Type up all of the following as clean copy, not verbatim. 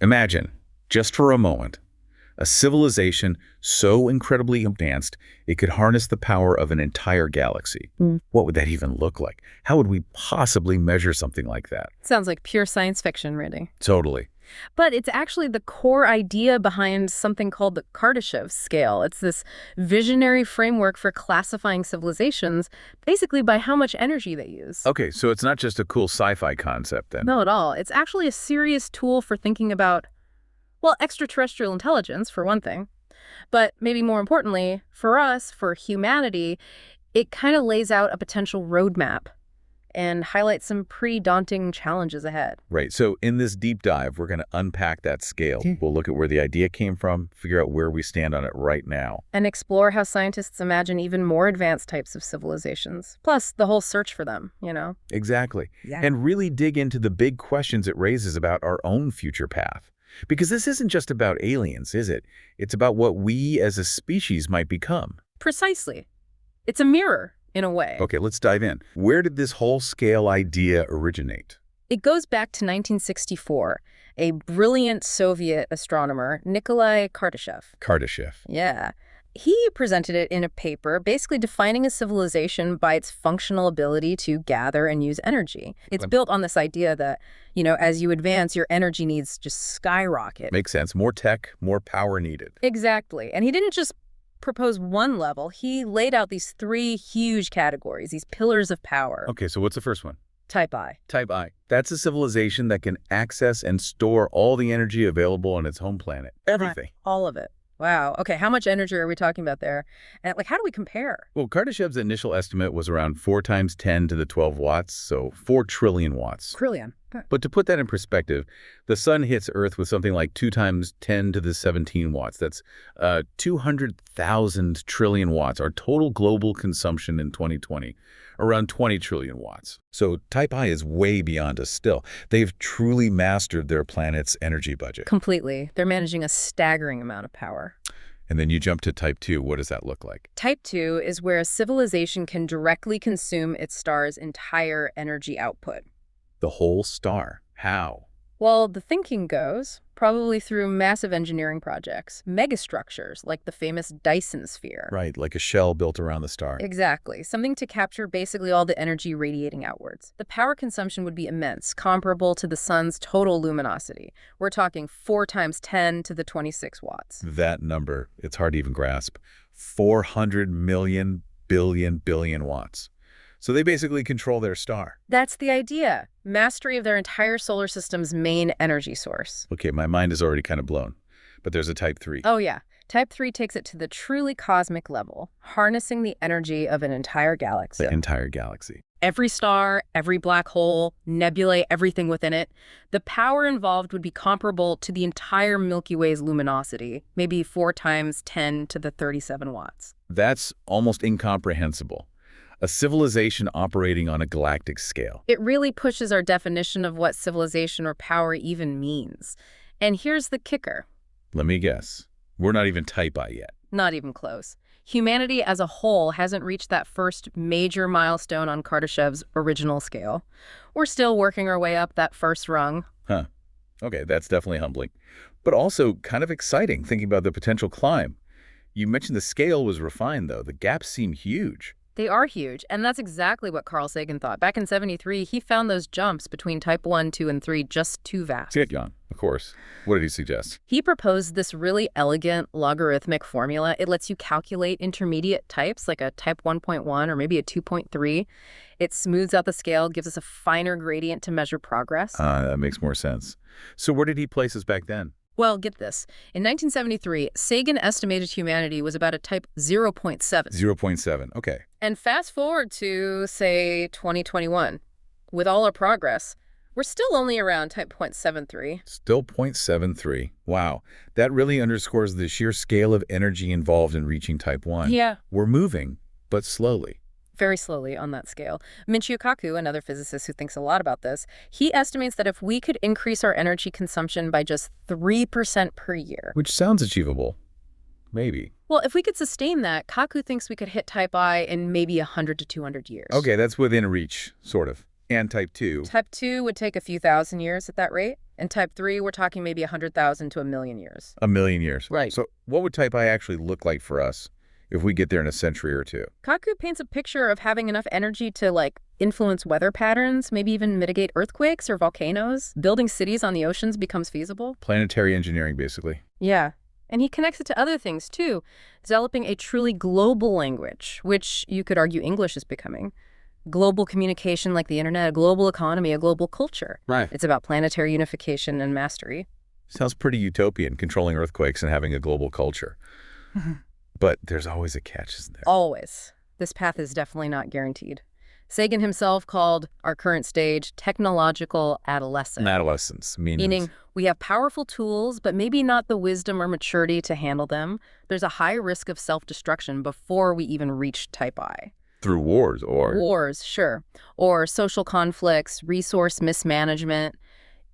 Imagine, just for a moment, a civilization so incredibly advanced it could harness the power of an entire galaxy. What would that even look like? How would we possibly measure something like that? Sounds like pure science fiction, really. Totally. But it's actually the core idea behind something called the Kardashev Scale. It's this visionary framework for classifying civilizations, basically by how much energy they use. Okay, so it's not just a cool sci-fi concept then. Not at all. It's actually a serious tool for thinking about, well, extraterrestrial intelligence, for one thing. But maybe more importantly, for us, for humanity, it kind of lays out a potential roadmap and highlights some pretty daunting challenges ahead. Right, so in this deep dive, we're going to unpack that scale. We'll look at where the idea came from, figure out where we stand on it right now. And explore how scientists imagine even more advanced types of civilizations. Plus, the whole search for them, you know? Exactly. Yeah. And really dig into the big questions it raises about our own future path. Because this isn't just about aliens, is it? It's about what we as a species might become. Precisely. It's a mirror, in a way. Okay, let's dive in. Where did this whole scale idea originate? It goes back to 1964. A brilliant Soviet astronomer, Nikolai Kardashev. Kardashev. Yeah. He presented it in a paper basically defining a civilization by its functional ability to gather and use energy. It's built on this idea that, you know, as you advance, your energy needs just skyrocket. Makes sense. More tech, more power needed. Exactly. And he didn't just propose one level. He laid out these three huge categories, these pillars of power. Okay, so what's the first one? Type I. Type I. That's a civilization that can access and store all the energy available on its home planet. Everything. Right. All of it. Wow. Okay, how much energy are we talking about there? And like, how do we compare? Well, Kardashev's initial estimate was around 4 times 10 to the 12 watts, so 4 trillion watts. Trillion. But to put that in perspective, the sun hits Earth with something like 2 times 10 to the 17 watts. That's 200,000 trillion watts. Our total global consumption in 2020, around 20 trillion watts. So Type I is way beyond us still. They've truly mastered their planet's energy budget. Completely. They're managing a staggering amount of power. And then you jump to Type 2. What does that look like? Type 2 is where a civilization can directly consume its star's entire energy output. The whole star. How? Well, the thinking goes, probably through massive engineering projects, megastructures like the famous Dyson sphere. Right, like a shell built around the star. Exactly, something to capture basically all the energy radiating outwards. The power consumption would be immense, comparable to the sun's total luminosity. We're talking 4 times 10 to the 26 watts. That number, it's hard to even grasp. 400 million billion watts. So they basically control their star. That's the idea. Mastery of their entire solar system's main energy source. Okay, my mind is already kind of blown. But there's a Type 3. Oh, yeah. Type 3 takes it to the truly cosmic level, harnessing the energy of an entire galaxy. The entire galaxy. Every star, every black hole, nebulae, everything within it. The power involved would be comparable to the entire Milky Way's luminosity, maybe 4 times 10 to the 37 watts. That's almost incomprehensible. A civilization operating on a galactic scale. It really pushes our definition of what civilization or power even means. And here's the kicker. Let me guess. We're not even Type I yet. Not even close. Humanity as a whole hasn't reached that first major milestone on Kardashev's original scale. We're still working our way up that first rung. Huh. Okay, that's definitely humbling. But also kind of exciting thinking about the potential climb. You mentioned the scale was refined, though. The gaps seem huge. They are huge, and that's exactly what Carl Sagan thought. Back in '73, he found those jumps between Type 1, 2, and 3 just too vast. Jan, of course. What did he suggest? He proposed this really elegant logarithmic formula. It lets you calculate intermediate types, like a Type 1.1 or maybe a 2.3. It smooths out the scale, gives us a finer gradient to measure progress. That makes more sense. So where did he place us back then? Well, get this. In 1973, Sagan estimated humanity was about a Type 0.7. 0.7, okay. And fast forward to, say, 2021. With all our progress, we're still only around Type 0.73. Still 0.73. Wow. That really underscores the sheer scale of energy involved in reaching Type 1. Yeah. We're moving, but slowly. Very slowly on that scale. Michio Kaku, another physicist who thinks a lot about this, he estimates that if we could increase our energy consumption by just 3% per year. Which sounds achievable. Maybe. Well, if we could sustain that, Kaku thinks we could hit Type I in maybe 100 to 200 years. Okay, that's within reach, sort of. And Type 2. Type 2 would take a few thousand years at that rate. And type 3, we're talking maybe 100,000 to a million years. A million years. Right. So what would type I actually look like for us if we get there in a century or two? Kaku paints a picture of having enough energy to, like, influence weather patterns, maybe even mitigate earthquakes or volcanoes. Building cities on the oceans becomes feasible. Planetary engineering, basically. Yeah. And he connects it to other things, too. Developing a truly global language, which you could argue English is becoming. Global communication like the internet, a global economy, a global culture. Right. It's about planetary unification and mastery. Sounds pretty utopian, controlling earthquakes and having a global culture. But there's always a catch, isn't there? Always. This path is definitely not guaranteed. Sagan himself called our current stage technological adolescence. Adolescence, Meaning we have powerful tools, but maybe not the wisdom or maturity to handle them. There's a high risk of self-destruction before we even reach type I. Through wars or... Wars, sure. Or social conflicts, resource mismanagement.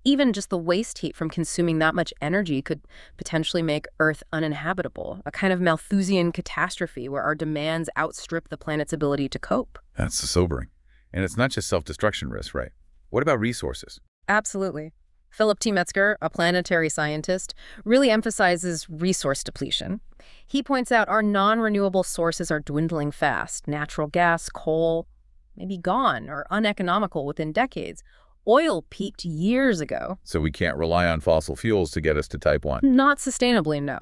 Even just the waste heat from consuming that much energy could potentially make Earth uninhabitable, a kind of Malthusian catastrophe where our demands outstrip the planet's ability to cope. That's sobering. And it's not just self-destruction risk, right? What about resources? Absolutely. Philip T. Metzger, a planetary scientist, really emphasizes resource depletion. He points out our non-renewable sources are dwindling fast. Natural gas, coal, maybe gone or uneconomical within decades. Oil peaked years ago. So we can't rely on fossil fuels to get us to type 1. Not sustainably, no.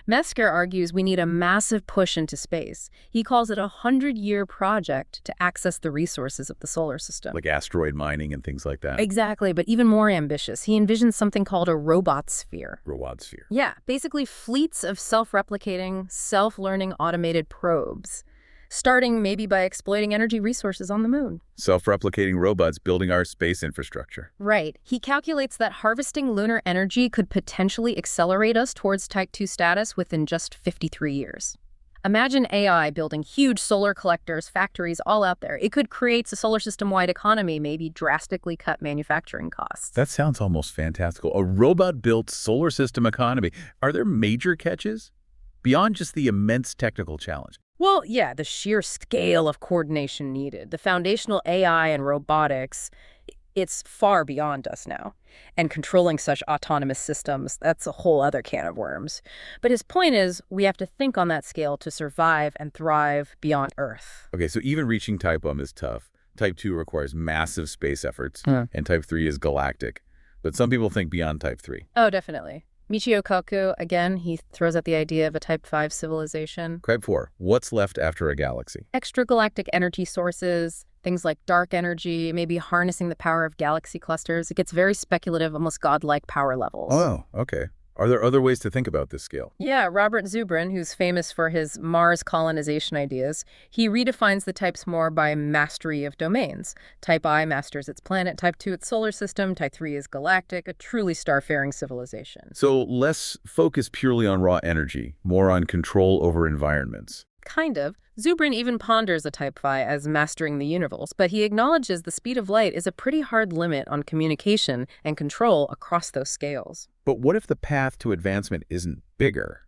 Metzger argues we need a massive push into space. He calls it a 100-year project to access the resources of the solar system. Like asteroid mining and things like that. Exactly, but even more ambitious. He envisions something called a robot sphere. Robot sphere. Yeah, basically fleets of self-replicating, self-learning automated probes, starting maybe by exploiting energy resources on the moon. Self-replicating robots building our space infrastructure. Right. He calculates that harvesting lunar energy could potentially accelerate us towards Type 2 status within just 53 years. Imagine AI building huge solar collectors, factories all out there. It could create a solar system-wide economy, maybe drastically cut manufacturing costs. That sounds almost fantastical. A robot-built solar system economy. Are there major catches? Beyond just the immense technical challenge. Well, yeah, the sheer scale of coordination needed, the foundational AI and robotics, it's far beyond us now. And controlling such autonomous systems, that's a whole other can of worms. But his point is, we have to think on that scale to survive and thrive beyond Earth. Okay, so even reaching Type 1 is tough. Type 2 requires massive space efforts, and Type 3 is galactic. But some people think beyond Type 3. Oh, definitely. Michio Kaku, again, he throws out the idea of a Type 5 civilization. Type 4, what's left after a galaxy? Extragalactic energy sources, things like dark energy, maybe harnessing the power of galaxy clusters. It gets very speculative, almost godlike power levels. Oh, okay. Are there other ways to think about this scale? Yeah, Robert Zubrin, who's famous for his Mars colonization ideas, he redefines the types more by mastery of domains. Type I masters its planet, Type 2 its solar system, Type 3 is galactic, a truly starfaring civilization. So less focus purely on raw energy, more on control over environments. Kind of. Zubrin even ponders a Type Phi as mastering the universe, but he acknowledges the speed of light is a pretty hard limit on communication and control across those scales. But what if the path to advancement isn't bigger,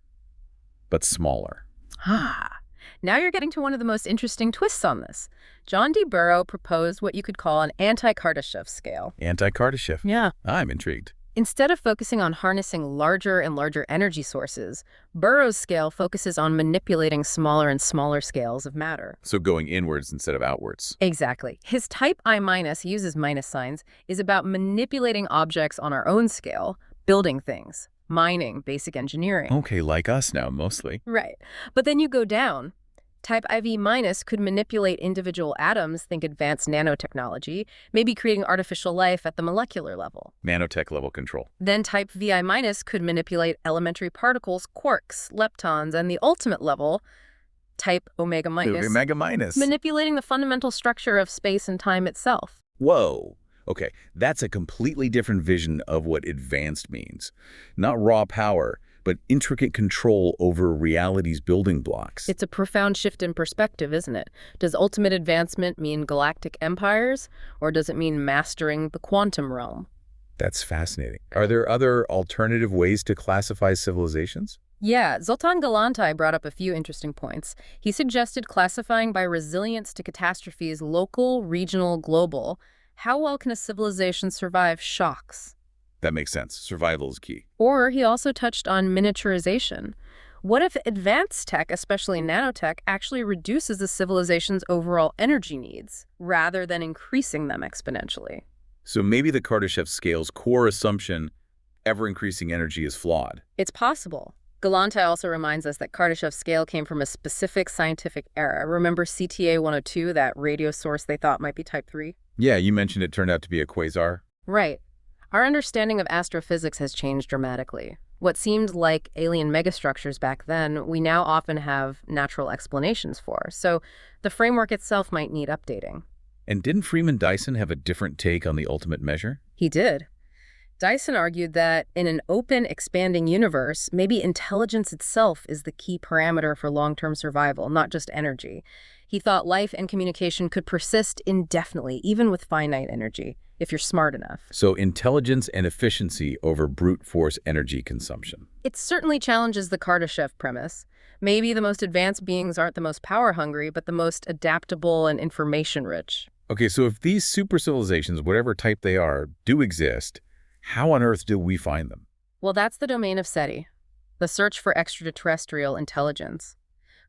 but smaller? Now you're getting to one of the most interesting twists on this. John D. Burrow proposed what you could call an anti-Kardashev scale. Anti-Kardashev? Yeah. I'm intrigued. Instead of focusing on harnessing larger and larger energy sources, Burrow's scale focuses on manipulating smaller and smaller scales of matter. So going inwards instead of outwards. Exactly. His Type I-, he uses minus signs, is about manipulating objects on our own scale, building things, mining, basic engineering. Okay, like us now, mostly. Right. But then you go down. Type IV- could manipulate individual atoms, think advanced nanotechnology, maybe creating artificial life at the molecular level. Nanotech level control. Then Type VI- could manipulate elementary particles, quarks, leptons, and the ultimate level, Type Omega-, Omega-, manipulating the fundamental structure of space and time itself. Whoa. Okay, that's a completely different vision of what advanced means. Not raw power, but intricate control over reality's building blocks. It's a profound shift in perspective, isn't it? Does ultimate advancement mean galactic empires, or does it mean mastering the quantum realm? That's fascinating. Are there other alternative ways to classify civilizations? Yeah, Zoltan Galantai brought up a few interesting points. He suggested classifying by resilience to catastrophes, local, regional, global. How well can a civilization survive shocks? That makes sense. Survival is key. Or he also touched on miniaturization. What if advanced tech, especially nanotech, actually reduces the civilization's overall energy needs rather than increasing them exponentially? So maybe the Kardashev scale's core assumption, ever-increasing energy, is flawed. It's possible. Galante also reminds us that Kardashev's scale came from a specific scientific era. Remember CTA 102, that radio source they thought might be type 3? Yeah, you mentioned it turned out to be a quasar. Right. Our understanding of astrophysics has changed dramatically. What seemed like alien megastructures back then, we now often have natural explanations for. So the framework itself might need updating. And didn't Freeman Dyson have a different take on the ultimate measure? He did. Dyson argued that in an open, expanding universe, maybe intelligence itself is the key parameter for long-term survival, not just energy. He thought life and communication could persist indefinitely, even with finite energy, if you're smart enough. So intelligence and efficiency over brute force energy consumption. It certainly challenges the Kardashev premise. Maybe the most advanced beings aren't the most power-hungry, but the most adaptable and information-rich. Okay, so if these super civilizations, whatever type they are, do exist, how on earth do we find them? Well, that's the domain of SETI, the search for extraterrestrial intelligence.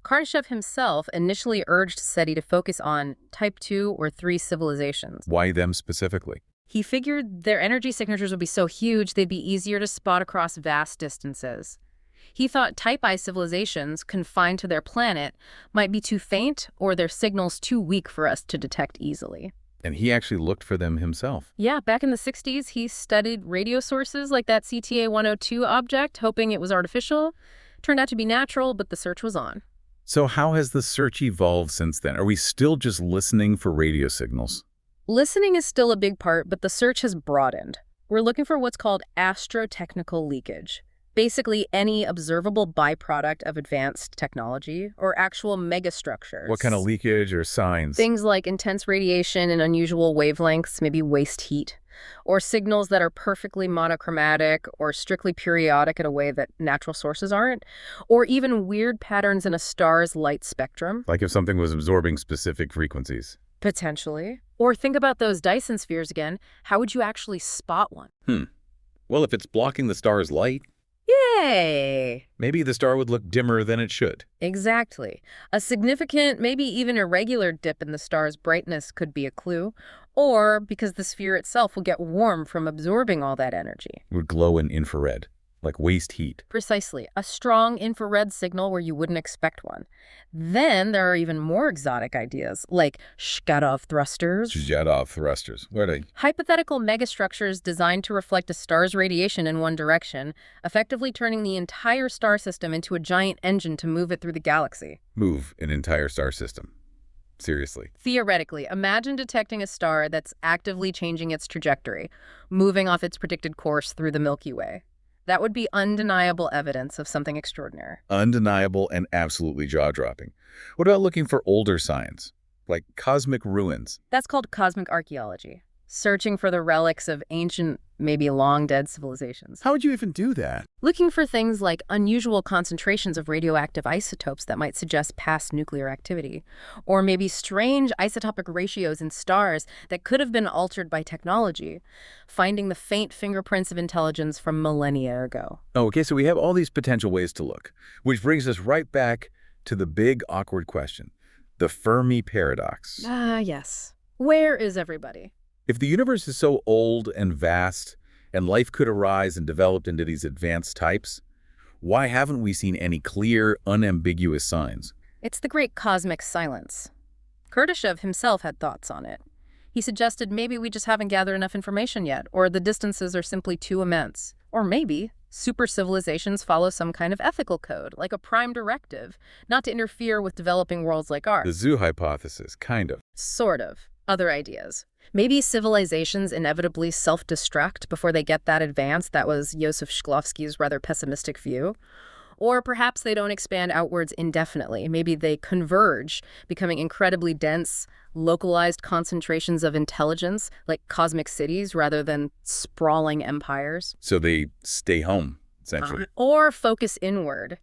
Kardashev himself initially urged SETI to focus on type 2 or 3 civilizations. Why them specifically? He figured their energy signatures would be so huge they'd be easier to spot across vast distances. He thought type I civilizations, confined to their planet, might be too faint or their signals too weak for us to detect easily. And he actually looked for them himself. Yeah, back in the 60s, he studied radio sources like that CTA 102 object, hoping it was artificial. Turned out to be natural, but the search was on. So how has the search evolved since then? Are we still just listening for radio signals? Listening is still a big part, but the search has broadened. We're looking for what's called astrotechnical leakage. Basically, any observable byproduct of advanced technology or actual megastructures. What kind of leakage or signs? Things like intense radiation and unusual wavelengths, maybe waste heat, or signals that are perfectly monochromatic or strictly periodic in a way that natural sources aren't, or even weird patterns in a star's light spectrum. Like if something was absorbing specific frequencies. Potentially. Or think about those Dyson spheres again. How would you actually spot one? Well, if it's blocking the star's light, Yay! maybe the star would look dimmer than it should. Exactly. A significant, maybe even irregular dip in the star's brightness could be a clue, or because the sphere itself will get warm from absorbing all that energy. It would glow in infrared, like waste heat. Precisely. A strong infrared signal where you wouldn't expect one. Then there are even more exotic ideas, like Shkadov thrusters. Shkadov thrusters. What are they? Hypothetical megastructures designed to reflect a star's radiation in one direction, effectively turning the entire star system into a giant engine to move it through the galaxy. Move an entire star system. Seriously. Theoretically, imagine detecting a star that's actively changing its trajectory, moving off its predicted course through the Milky Way. That would be undeniable evidence of something extraordinary. Undeniable and absolutely jaw-dropping. What about looking for older signs, like cosmic ruins? That's called cosmic archaeology, searching for the relics of ancient, maybe long-dead civilizations. How would you even do that? Looking for things like unusual concentrations of radioactive isotopes that might suggest past nuclear activity, or maybe strange isotopic ratios in stars that could have been altered by technology, finding the faint fingerprints of intelligence from millennia ago. Oh, okay, so we have all these potential ways to look, which brings us right back to the big, awkward question, the Fermi paradox. Yes. Where is everybody? If the universe is so old and vast, and life could arise and develop into these advanced types, why haven't we seen any clear, unambiguous signs? It's the great cosmic silence. Kardashev himself had thoughts on it. He suggested maybe we just haven't gathered enough information yet, or the distances are simply too immense. Or maybe super civilizations follow some kind of ethical code, like a prime directive, not to interfere with developing worlds like ours. The zoo hypothesis, kind of. Sort of. Other ideas. Maybe civilizations inevitably self-destruct before they get that advanced. That was Joseph Shklovsky's rather pessimistic view. Or perhaps they don't expand outwards indefinitely. Maybe they converge, becoming incredibly dense, localized concentrations of intelligence, like cosmic cities, rather than sprawling empires. So they stay home, essentially. Or focus inward.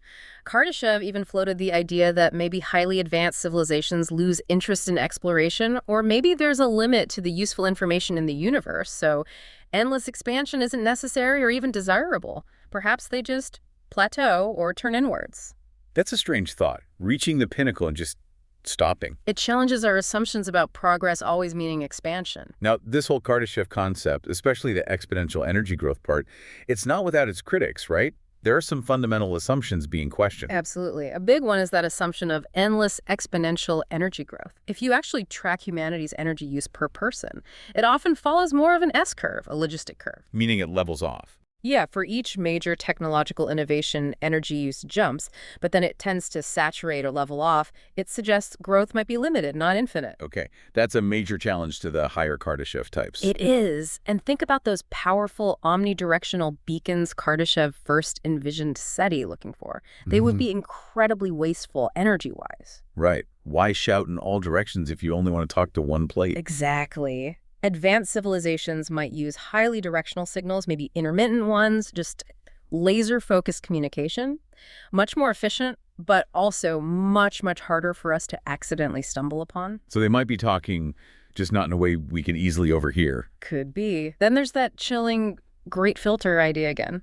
Kardashev even floated the idea that maybe highly advanced civilizations lose interest in exploration, or maybe there's a limit to the useful information in the universe, so endless expansion isn't necessary or even desirable. Perhaps they just plateau or turn inwards. That's a strange thought, reaching the pinnacle and just stopping. It challenges our assumptions about progress always meaning expansion. Now, this whole Kardashev concept, especially the exponential energy growth part, it's not without its critics, right? There are some fundamental assumptions being questioned. Absolutely. A big one is that assumption of endless exponential energy growth. If you actually track humanity's energy use per person, it often follows more of an S-curve, a logistic curve. Meaning it levels off. Yeah, for each major technological innovation, energy use jumps, but then it tends to saturate or level off. It suggests growth might be limited, not infinite. Okay, that's a major challenge to the higher Kardashev types. It is. And think about those powerful omnidirectional beacons Kardashev first envisioned SETI looking for. They would be incredibly wasteful energy-wise. Right. Why shout in all directions if you only want to talk to one plate? Exactly. Advanced civilizations might use highly directional signals, maybe intermittent ones, just laser-focused communication. Much more efficient, but also much, much harder for us to accidentally stumble upon. So they might be talking, just not in a way we can easily overhear. Could be. Then there's that chilling great filter idea again.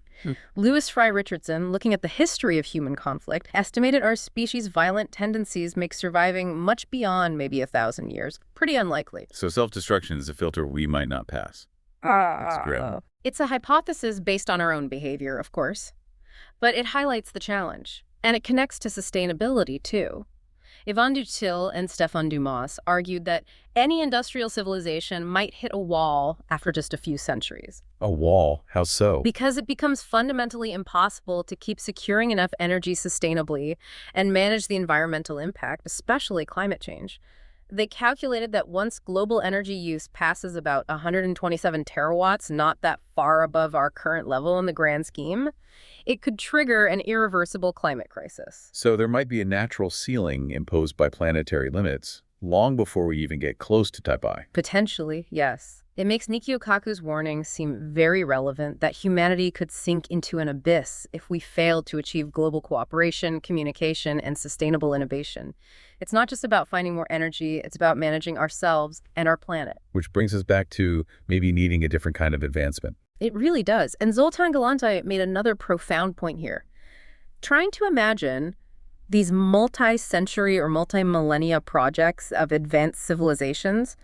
Lewis Fry Richardson, looking at the history of human conflict, estimated our species' violent tendencies make surviving much beyond maybe 1,000 years. Pretty unlikely. So self-destruction is a filter we might not pass. That's grim. It's a hypothesis based on our own behavior, of course. But it highlights the challenge. And it connects to sustainability, too. Yvon Dutille and Stéphane Dumas argued that any industrial civilization might hit a wall after just a few centuries. A wall? How so? Because it becomes fundamentally impossible to keep securing enough energy sustainably and manage the environmental impact, especially climate change. They calculated that once global energy use passes about 127 terawatts, not that far above our current level in the grand scheme, it could trigger an irreversible climate crisis. So there might be a natural ceiling imposed by planetary limits long before we even get close to Type I. Potentially, yes. It makes Nikio Kaku's warning seem very relevant that humanity could sink into an abyss if we failed to achieve global cooperation, communication, and sustainable innovation. It's not just about finding more energy, it's about managing ourselves and our planet. Which brings us back to maybe needing a different kind of advancement. It really does. And Zoltan Galante made another profound point here. Trying to imagine these multi-century or multi-millennia projects of advanced civilizations,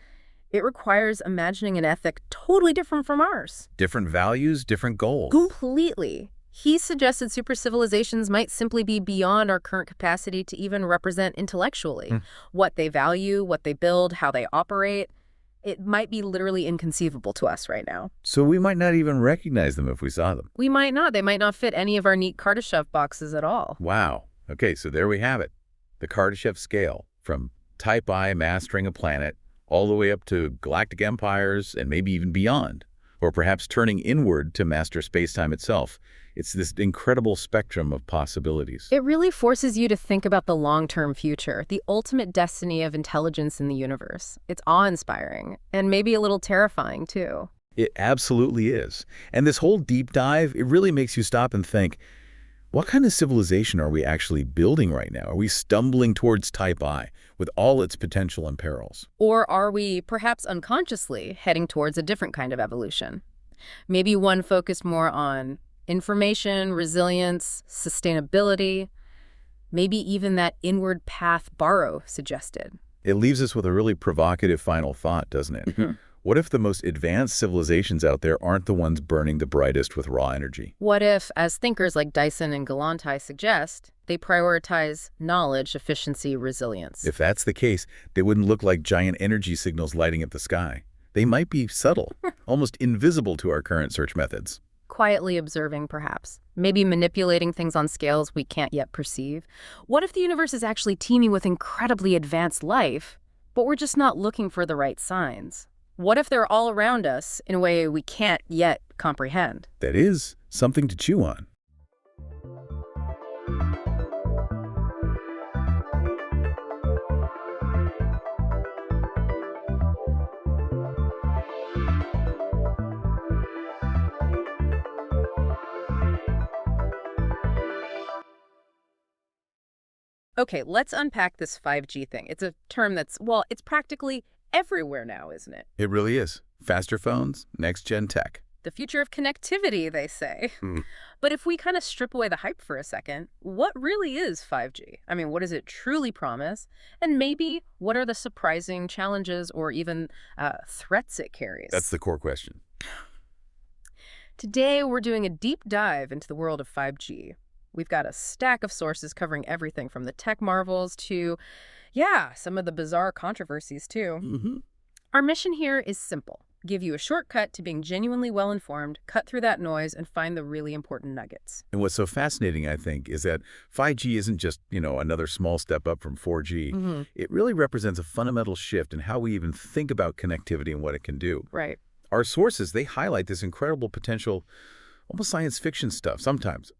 it requires imagining an ethic totally different from ours. Different values, different goals. Completely. He suggested super civilizations might simply be beyond our current capacity to even represent intellectually. What they value, what they build, how they operate. It might be literally inconceivable to us right now. So we might not even recognize them if we saw them. We might not. They might not fit any of our neat Kardashev boxes at all. Wow. Okay, so there we have it. The Kardashev scale, from Type I mastering a planet all the way up to galactic empires and maybe even beyond, or perhaps turning inward to master space-time itself. It's this incredible spectrum of possibilities. It really forces you to think about the long-term future, the ultimate destiny of intelligence in the universe. It's awe-inspiring, and maybe a little terrifying, too. It absolutely is. And this whole deep dive, it really makes you stop and think, what kind of civilization are we actually building right now? Are we stumbling towards Type I with all its potential and perils? Or are we, perhaps unconsciously, heading towards a different kind of evolution? Maybe one focused more on information, resilience, sustainability, maybe even that inward path Barrow suggested. It leaves us with a really provocative final thought, doesn't it? What if the most advanced civilizations out there aren't the ones burning the brightest with raw energy? What if, as thinkers like Dyson and Galante suggest, they prioritize knowledge, efficiency, resilience? If that's the case, they wouldn't look like giant energy signals lighting up the sky. They might be subtle, almost invisible to our current search methods. Quietly observing, perhaps. Maybe manipulating things on scales we can't yet perceive. What if the universe is actually teeming with incredibly advanced life, but we're just not looking for the right signs? What if they're all around us in a way we can't yet comprehend? That is something to chew on. Okay, let's unpack this 5G thing. It's a term that's, well, it's practically everywhere now, isn't it? It really is. Faster phones, next-gen tech. The future of connectivity, they say. Hmm. But if we kind of strip away the hype for a second, what really is 5G? I mean, what does it truly promise? And maybe what are the surprising challenges or even threats it carries? That's the core question. Today, we're doing a deep dive into the world of 5G. We've got a stack of sources covering everything from the tech marvels to, yeah, some of the bizarre controversies, too. Mm-hmm. Our mission here is simple. Give you a shortcut to being genuinely well-informed, cut through that noise, and find the really important nuggets. And what's so fascinating, I think, is that 5G isn't just, another small step up from 4G. Mm-hmm. It really represents a fundamental shift in how we even think about connectivity and what it can do. Right. Our sources, they highlight this incredible potential, almost science fiction stuff sometimes,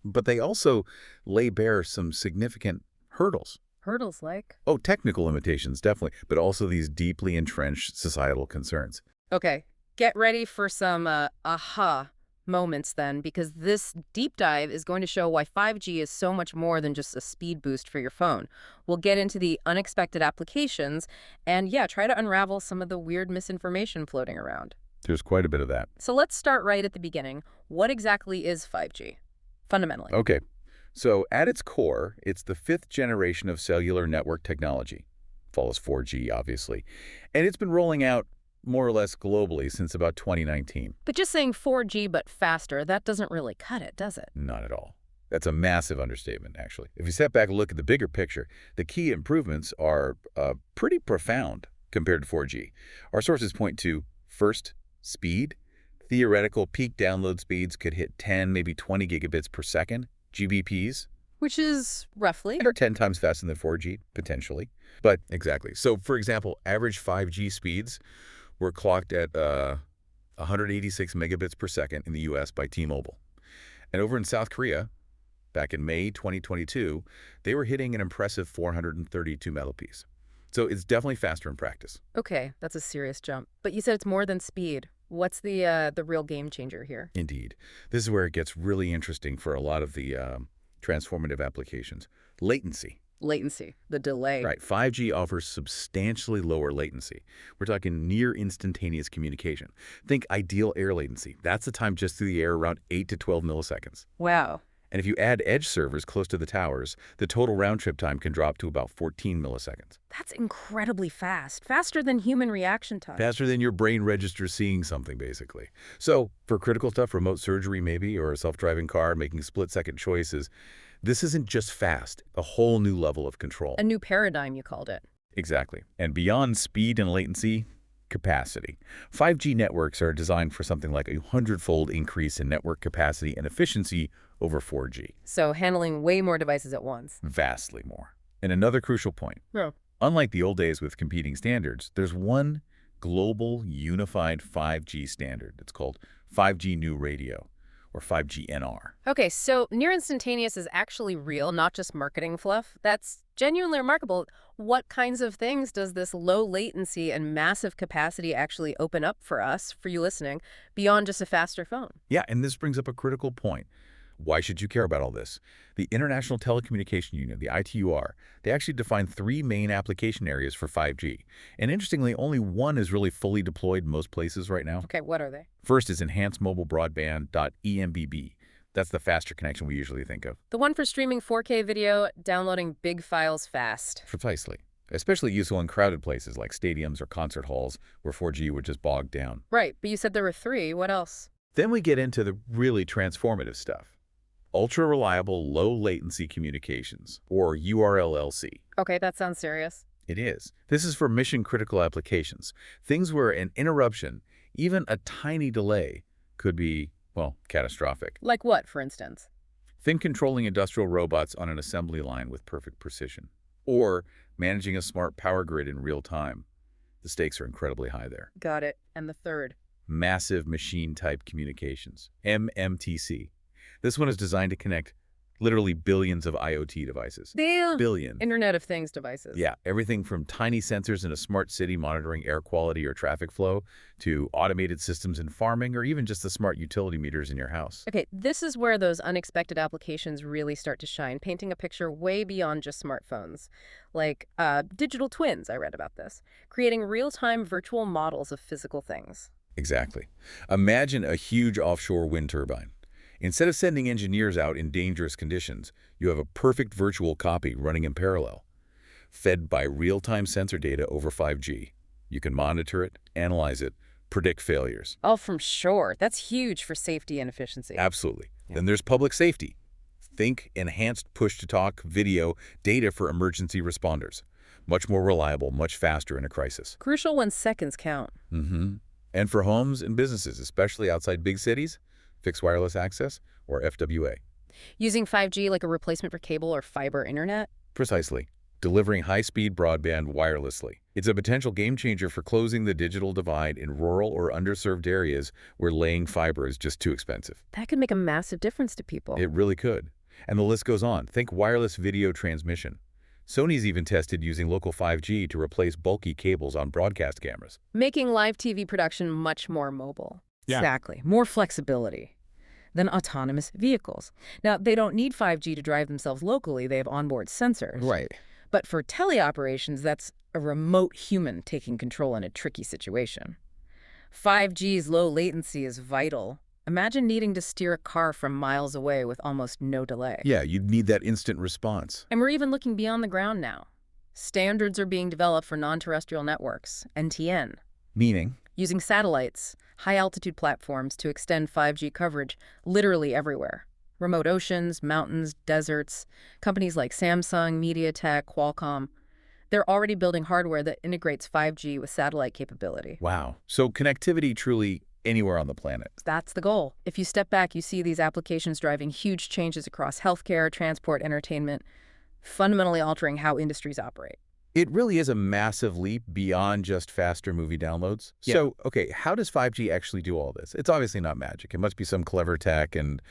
but they also lay bare some significant hurdles. Hurdles like? Oh, technical limitations, definitely, but also these deeply entrenched societal concerns. Okay, get ready for some aha moments then, because this deep dive is going to show why 5G is so much more than just a speed boost for your phone. We'll get into the unexpected applications and, yeah, try to unravel some of the weird misinformation floating around. There's quite a bit of that. So let's start right at the beginning. What exactly is 5G, fundamentally? Okay, so at its core, it's the fifth generation of cellular network technology. Follows 4G, obviously. And it's been rolling out more or less globally since about 2019. But just saying 4G but faster, that doesn't really cut it, does it? Not at all. That's a massive understatement, actually. If you step back and look at the bigger picture, the key improvements are pretty profound compared to 4G. Our sources point to, first, speed. Theoretical peak download speeds could hit 10, maybe 20 gigabits per second, GBPs. Which is roughly? Or 10 times faster than 4G, potentially. But exactly. So, for example, average 5G speeds were clocked at 186 megabits per second in the U.S. by T-Mobile. And over in South Korea, back in May 2022, they were hitting an impressive 432 Mbps. So it's definitely faster in practice. Okay, that's a serious jump. But you said it's more than speed. What's the real game changer here? Indeed. This is where it gets really interesting for a lot of the transformative applications. Latency. Latency, the delay. Right. 5G offers substantially lower latency. We're talking near instantaneous communication. Think ideal air latency. That's the time just through the air, around 8 to 12 milliseconds. Wow. And if you add edge servers close to the towers, the total round-trip time can drop to about 14 milliseconds. That's incredibly fast. Faster than human reaction time. Faster than your brain registers seeing something, basically. So for critical stuff, remote surgery maybe, or a self-driving car, making split-second choices, this isn't just fast, a whole new level of control. A new paradigm, you called it. Exactly. And beyond speed and latency, capacity. 5G networks are designed for something like a 100-fold increase in network capacity and efficiency over 4G. So handling way more devices at once. Vastly more. And another crucial point. Yeah. Unlike the old days with competing standards, there's one global unified 5G standard. It's called 5G New Radio, or 5G NR. Okay, so near instantaneous is actually real, not just marketing fluff. That's genuinely remarkable. What kinds of things does this low latency and massive capacity actually open up for us, for you listening, beyond just a faster phone? Yeah, and this brings up a critical point. Why should you care about all this? The International Telecommunication Union, the ITUR, they actually define 3 main application areas for 5G. And interestingly, only one is really fully deployed in most places right now. Okay, what are they? First is Enhanced Mobile Broadband.EMBB. That's the faster connection we usually think of. The one for streaming 4K video, downloading big files fast. Precisely. Especially useful in crowded places like stadiums or concert halls where 4G would just bog down. Right, but you said there were 3. What else? Then we get into the really transformative stuff. Ultra-reliable low-latency communications, or URLLC. Okay, that sounds serious. It is. This is for mission-critical applications. Things where an interruption, even a tiny delay, could be, well, catastrophic. Like what, for instance? Think controlling industrial robots on an assembly line with perfect precision. Or managing a smart power grid in real time. The stakes are incredibly high there. Got it. And the third? Massive Machine Type Communications, MMTC. This one is designed to connect Literally billions of IoT devices. The Billions. Internet of Things devices. Yeah, everything from tiny sensors in a smart city monitoring air quality or traffic flow to automated systems in farming or even just the smart utility meters in your house. Okay, this is where those unexpected applications really start to shine, painting a picture way beyond just smartphones. Like digital twins, I read about this, creating real-time virtual models of physical things. Exactly. Imagine a huge offshore wind turbine. Instead of sending engineers out in dangerous conditions, you have a perfect virtual copy running in parallel, fed by real-time sensor data over 5G. You can monitor it, analyze it, predict failures. All from shore. That's huge for safety and efficiency. Absolutely. Then there's public safety. Think enhanced push-to-talk video data for emergency responders. Much more reliable, much faster in a crisis. Crucial when seconds count. And for homes and businesses, especially outside big cities, fixed wireless access, or FWA. Using 5G like a replacement for cable or fiber internet? Precisely. Delivering high-speed broadband wirelessly. It's a potential game-changer for closing the digital divide in rural or underserved areas where laying fiber is just too expensive. That could make a massive difference to people. It really could. And the list goes on. Think wireless video transmission. Sony's even tested using local 5G to replace bulky cables on broadcast cameras. Making live TV production much more mobile. Yeah. Exactly. More flexibility than autonomous vehicles. Now, they don't need 5G to drive themselves locally. They have onboard sensors. Right. But for teleoperations, that's a remote human taking control in a tricky situation. 5G's low latency is vital. Imagine needing to steer a car from miles away with almost no delay. Yeah, you'd need that instant response. And we're even looking beyond the ground now. Standards are being developed for non-terrestrial networks, NTN. Meaning? Using satellites, high-altitude platforms to extend 5G coverage literally everywhere. Remote oceans, mountains, deserts. Companies like Samsung, MediaTek, Qualcomm, they're already building hardware that integrates 5G with satellite capability. Wow. So connectivity truly anywhere on the planet. That's the goal. If you step back, you see these applications driving huge changes across healthcare, transport, entertainment, fundamentally altering how industries operate. It really is a massive leap beyond just faster movie downloads. Yeah. So, okay, how does 5G actually do all this? It's obviously not magic. It must be some clever tech and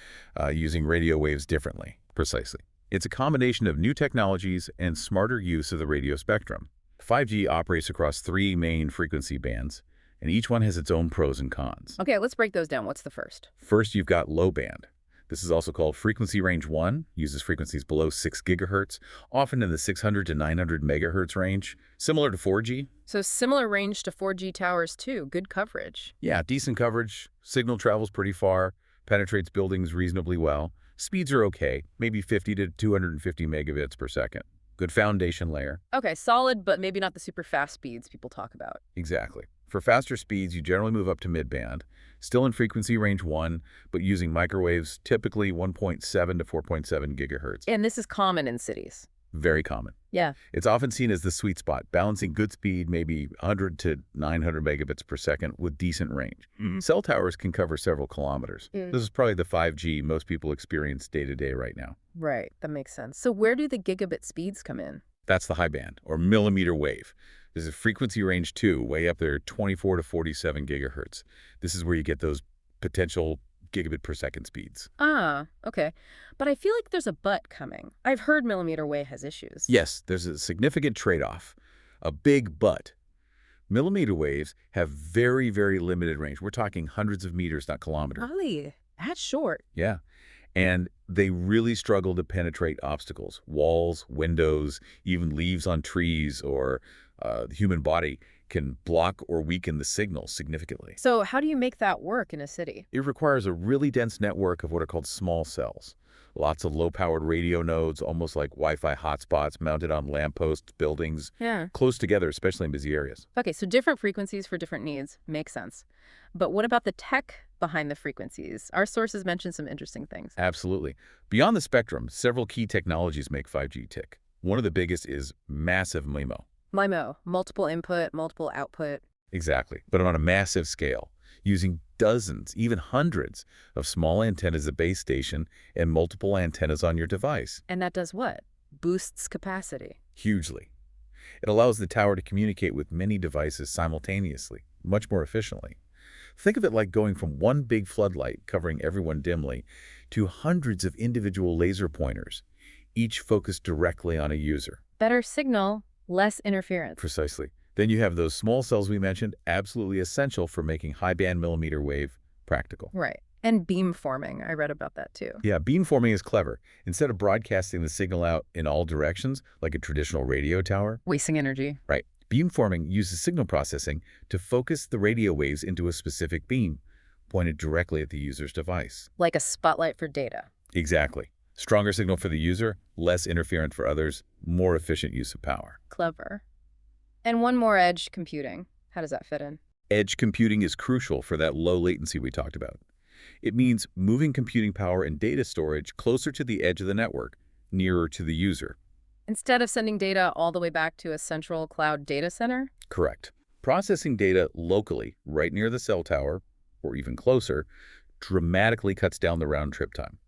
using radio waves differently. Precisely. It's a combination of new technologies and smarter use of the radio spectrum. 5G operates across 3 main frequency bands, and each one has its own pros and cons. Okay, let's break those down. What's the first? First, you've got low band. This is also called frequency range 1, uses frequencies below 6 gigahertz, often in the 600 to 900 megahertz range, similar to 4G. So similar range to 4G towers too, good coverage. Yeah, decent coverage, signal travels pretty far, penetrates buildings reasonably well. Speeds are okay, maybe 50 to 250 megabits per second. Good foundation layer. Okay, solid, but maybe not the super fast speeds people talk about. Exactly. For faster speeds, you generally move up to mid-band, still in frequency range 1, but using microwaves, typically 1.7 to 4.7 gigahertz. And this is common in cities. Very common. Yeah. It's often seen as the sweet spot, balancing good speed, maybe 100 to 900 megabits per second with decent range. Cell towers can cover several kilometers. This is probably the 5G most people experience day-to-day right now. Right, that makes sense. So where do the gigabit speeds come in? That's the high band, or millimeter wave. This is frequency range 2, way up there, 24 to 47 gigahertz. This is where you get those potential gigabit per second speeds. Ah, okay. But I feel like there's a but coming. I've heard millimeter wave has issues. Yes, there's a significant trade-off, a big but. Millimeter waves have very, very limited range. We're talking hundreds of meters, not kilometers. Golly, that's short. Yeah. And they really struggle to penetrate obstacles, walls, windows, even leaves on trees, or the human body can block or weaken the signal significantly. So how do you make that work in a city? It requires a really dense network of what are called small cells. Lots of low-powered radio nodes, almost like Wi-Fi hotspots mounted on lampposts, buildings, Yeah. close together, especially in busy areas. Okay, so different frequencies for different needs. Makes sense. But what about the tech behind the frequencies? Our sources mentioned some interesting things. Absolutely. Beyond the spectrum, several key technologies make 5G tick. One of the biggest is massive MIMO. MIMO, multiple input, multiple output. Exactly, but on a massive scale, using dozens, even hundreds of small antennas at the base station and multiple antennas on your device. And that does what? Boosts capacity. Hugely. It allows the tower to communicate with many devices simultaneously, much more efficiently. Think of it like going from one big floodlight covering everyone dimly to hundreds of individual laser pointers, each focused directly on a user. Better signal, less interference. Precisely. Then you have those small cells we mentioned, absolutely essential for making high-band millimeter wave practical. Right. And beamforming, I read about that too. Yeah, beamforming is clever. Instead of broadcasting the signal out in all directions, like a traditional radio tower, Wasting energy. right, beamforming uses signal processing to focus the radio waves into a specific beam, pointed directly at the user's device. Like a spotlight for data. Exactly. Stronger signal for the user, less interference for others, more efficient use of power. Clever. And one more, edge computing. How does that fit in? Edge computing is crucial for that low latency we talked about. It means moving computing power and data storage closer to the edge of the network, nearer to the user. Instead of sending data all the way back to a central cloud data center? Correct. Processing data locally, right near the cell tower, or even closer, dramatically cuts down the round-trip time.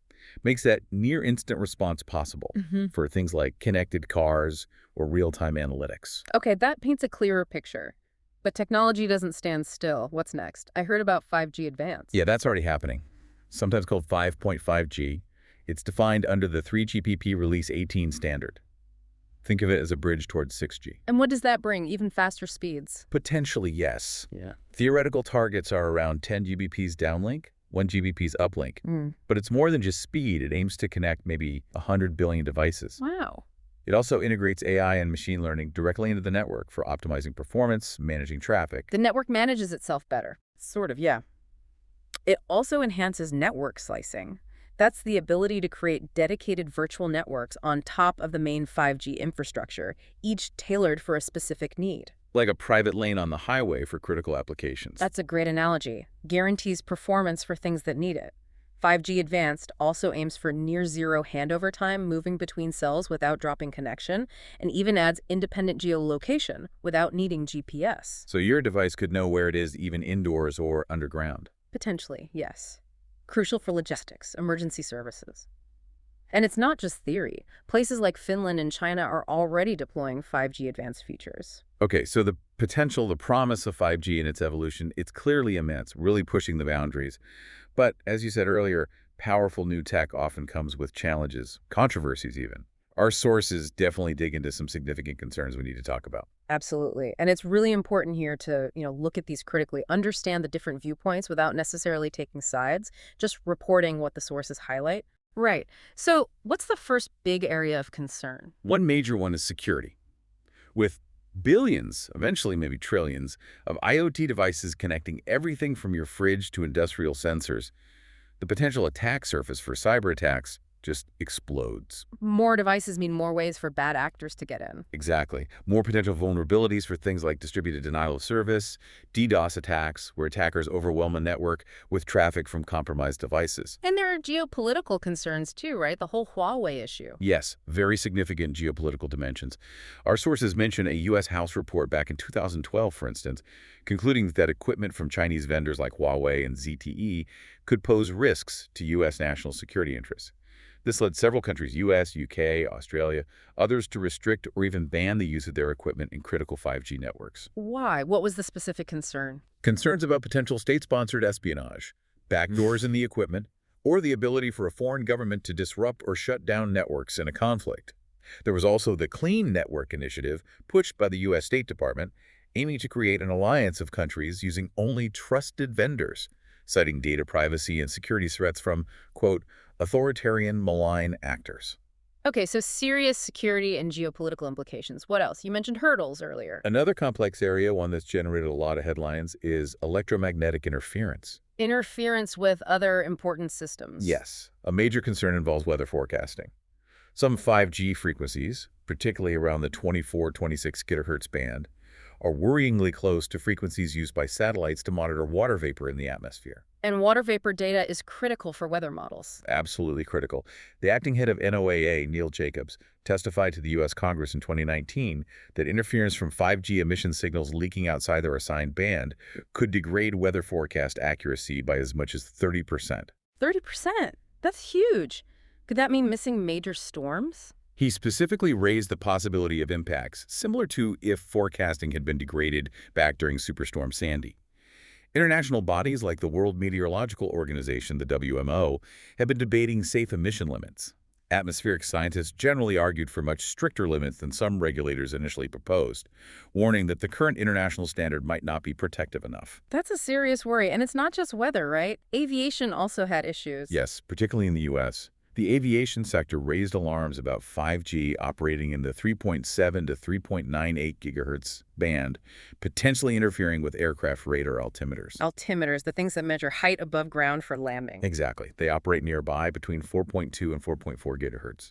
Makes that near-instant response possible for things like connected cars or real-time analytics. Okay, that paints a clearer picture. But technology doesn't stand still. What's next? I heard about 5G Advanced. Yeah, that's already happening. Sometimes called 5.5G. It's defined under the 3GPP Release 18 standard. Think of it as a bridge towards 6G. And what does that bring? Even faster speeds? Potentially, yes. Yeah. Theoretical targets are around 10 Gbps downlink, 1 Gbps uplink. But it's more than just speed. It aims to connect maybe 100 billion devices. Wow. It also integrates AI and machine learning directly into the network for optimizing performance, managing traffic. The network manages itself better. Sort of, yeah. It also enhances network slicing. That's the ability to create dedicated virtual networks on top of the main 5G infrastructure, each tailored for a specific need. Like a private lane on the highway for critical applications. That's a great analogy. Guarantees performance for things that need it. 5G Advanced also aims for near-zero handover time moving between cells without dropping connection, and even adds independent geolocation without needing GPS. So your device could know where it is even indoors or underground. Potentially, yes. Crucial for logistics, emergency services. And it's not just theory. Places like Finland and China are already deploying 5G Advanced features. Okay, so the potential, the promise of 5G and its evolution, it's clearly immense, really pushing the boundaries. But as you said earlier, powerful new tech often comes with challenges, controversies even. Our sources definitely dig into some significant concerns we need to talk about. Absolutely. And it's really important here to, look at these critically, understand the different viewpoints without necessarily taking sides, just reporting what the sources highlight. Right. So what's the first big area of concern? One major one is security. With billions, eventually maybe trillions, of IoT devices connecting everything from your fridge to industrial sensors, the potential attack surface for cyber attacks just explodes. More devices mean more ways for bad actors to get in. Exactly. More potential vulnerabilities for things like distributed denial of service, DDoS attacks, where attackers overwhelm a network with traffic from compromised devices. And there are geopolitical concerns too, right? The whole Huawei issue. Yes, very significant geopolitical dimensions. Our sources mention a U.S. House report back in 2012, for instance, concluding that equipment from Chinese vendors like Huawei and ZTE could pose risks to U.S. national security interests. This led several countries, US, UK, Australia, others to restrict or even ban the use of their equipment in critical 5G networks. Why? What was the specific concern? Concerns about potential state-sponsored espionage, backdoors in the equipment, or the ability for a foreign government to disrupt or shut down networks in a conflict. There was also the Clean Network Initiative, pushed by the U.S. State Department, aiming to create an alliance of countries using only trusted vendors, citing data privacy and security threats from, quote, authoritarian, malign actors. Okay, so serious security and geopolitical implications. What else? You mentioned hurdles earlier. Another complex area, one that's generated a lot of headlines, is electromagnetic interference. Interference with other important systems. Yes, a major concern involves weather forecasting. Some 5G frequencies, particularly around the 24-26 gigahertz band, are worryingly close to frequencies used by satellites to monitor water vapor in the atmosphere. And water vapor data is critical for weather models. Absolutely critical. The acting head of NOAA, Neil Jacobs, testified to the U.S. Congress in 2019 that interference from 5G emission signals leaking outside their assigned band could degrade weather forecast accuracy by as much as 30%. 30%? That's huge. Could that mean missing major storms? He specifically raised the possibility of impacts similar to if forecasting had been degraded back during Superstorm Sandy. International bodies like the World Meteorological Organization, the WMO, have been debating safe emission limits. Atmospheric scientists generally argued for much stricter limits than some regulators initially proposed, warning that the current international standard might not be protective enough. That's a serious worry, and it's not just weather, right? Aviation also had issues. Yes, particularly in the U.S. The aviation sector raised alarms about 5G operating in the 3.7 to 3.98 gigahertz band, potentially interfering with aircraft radar altimeters. Altimeters, the things that measure height above ground for landing. Exactly. They operate nearby between 4.2 and 4.4 gigahertz.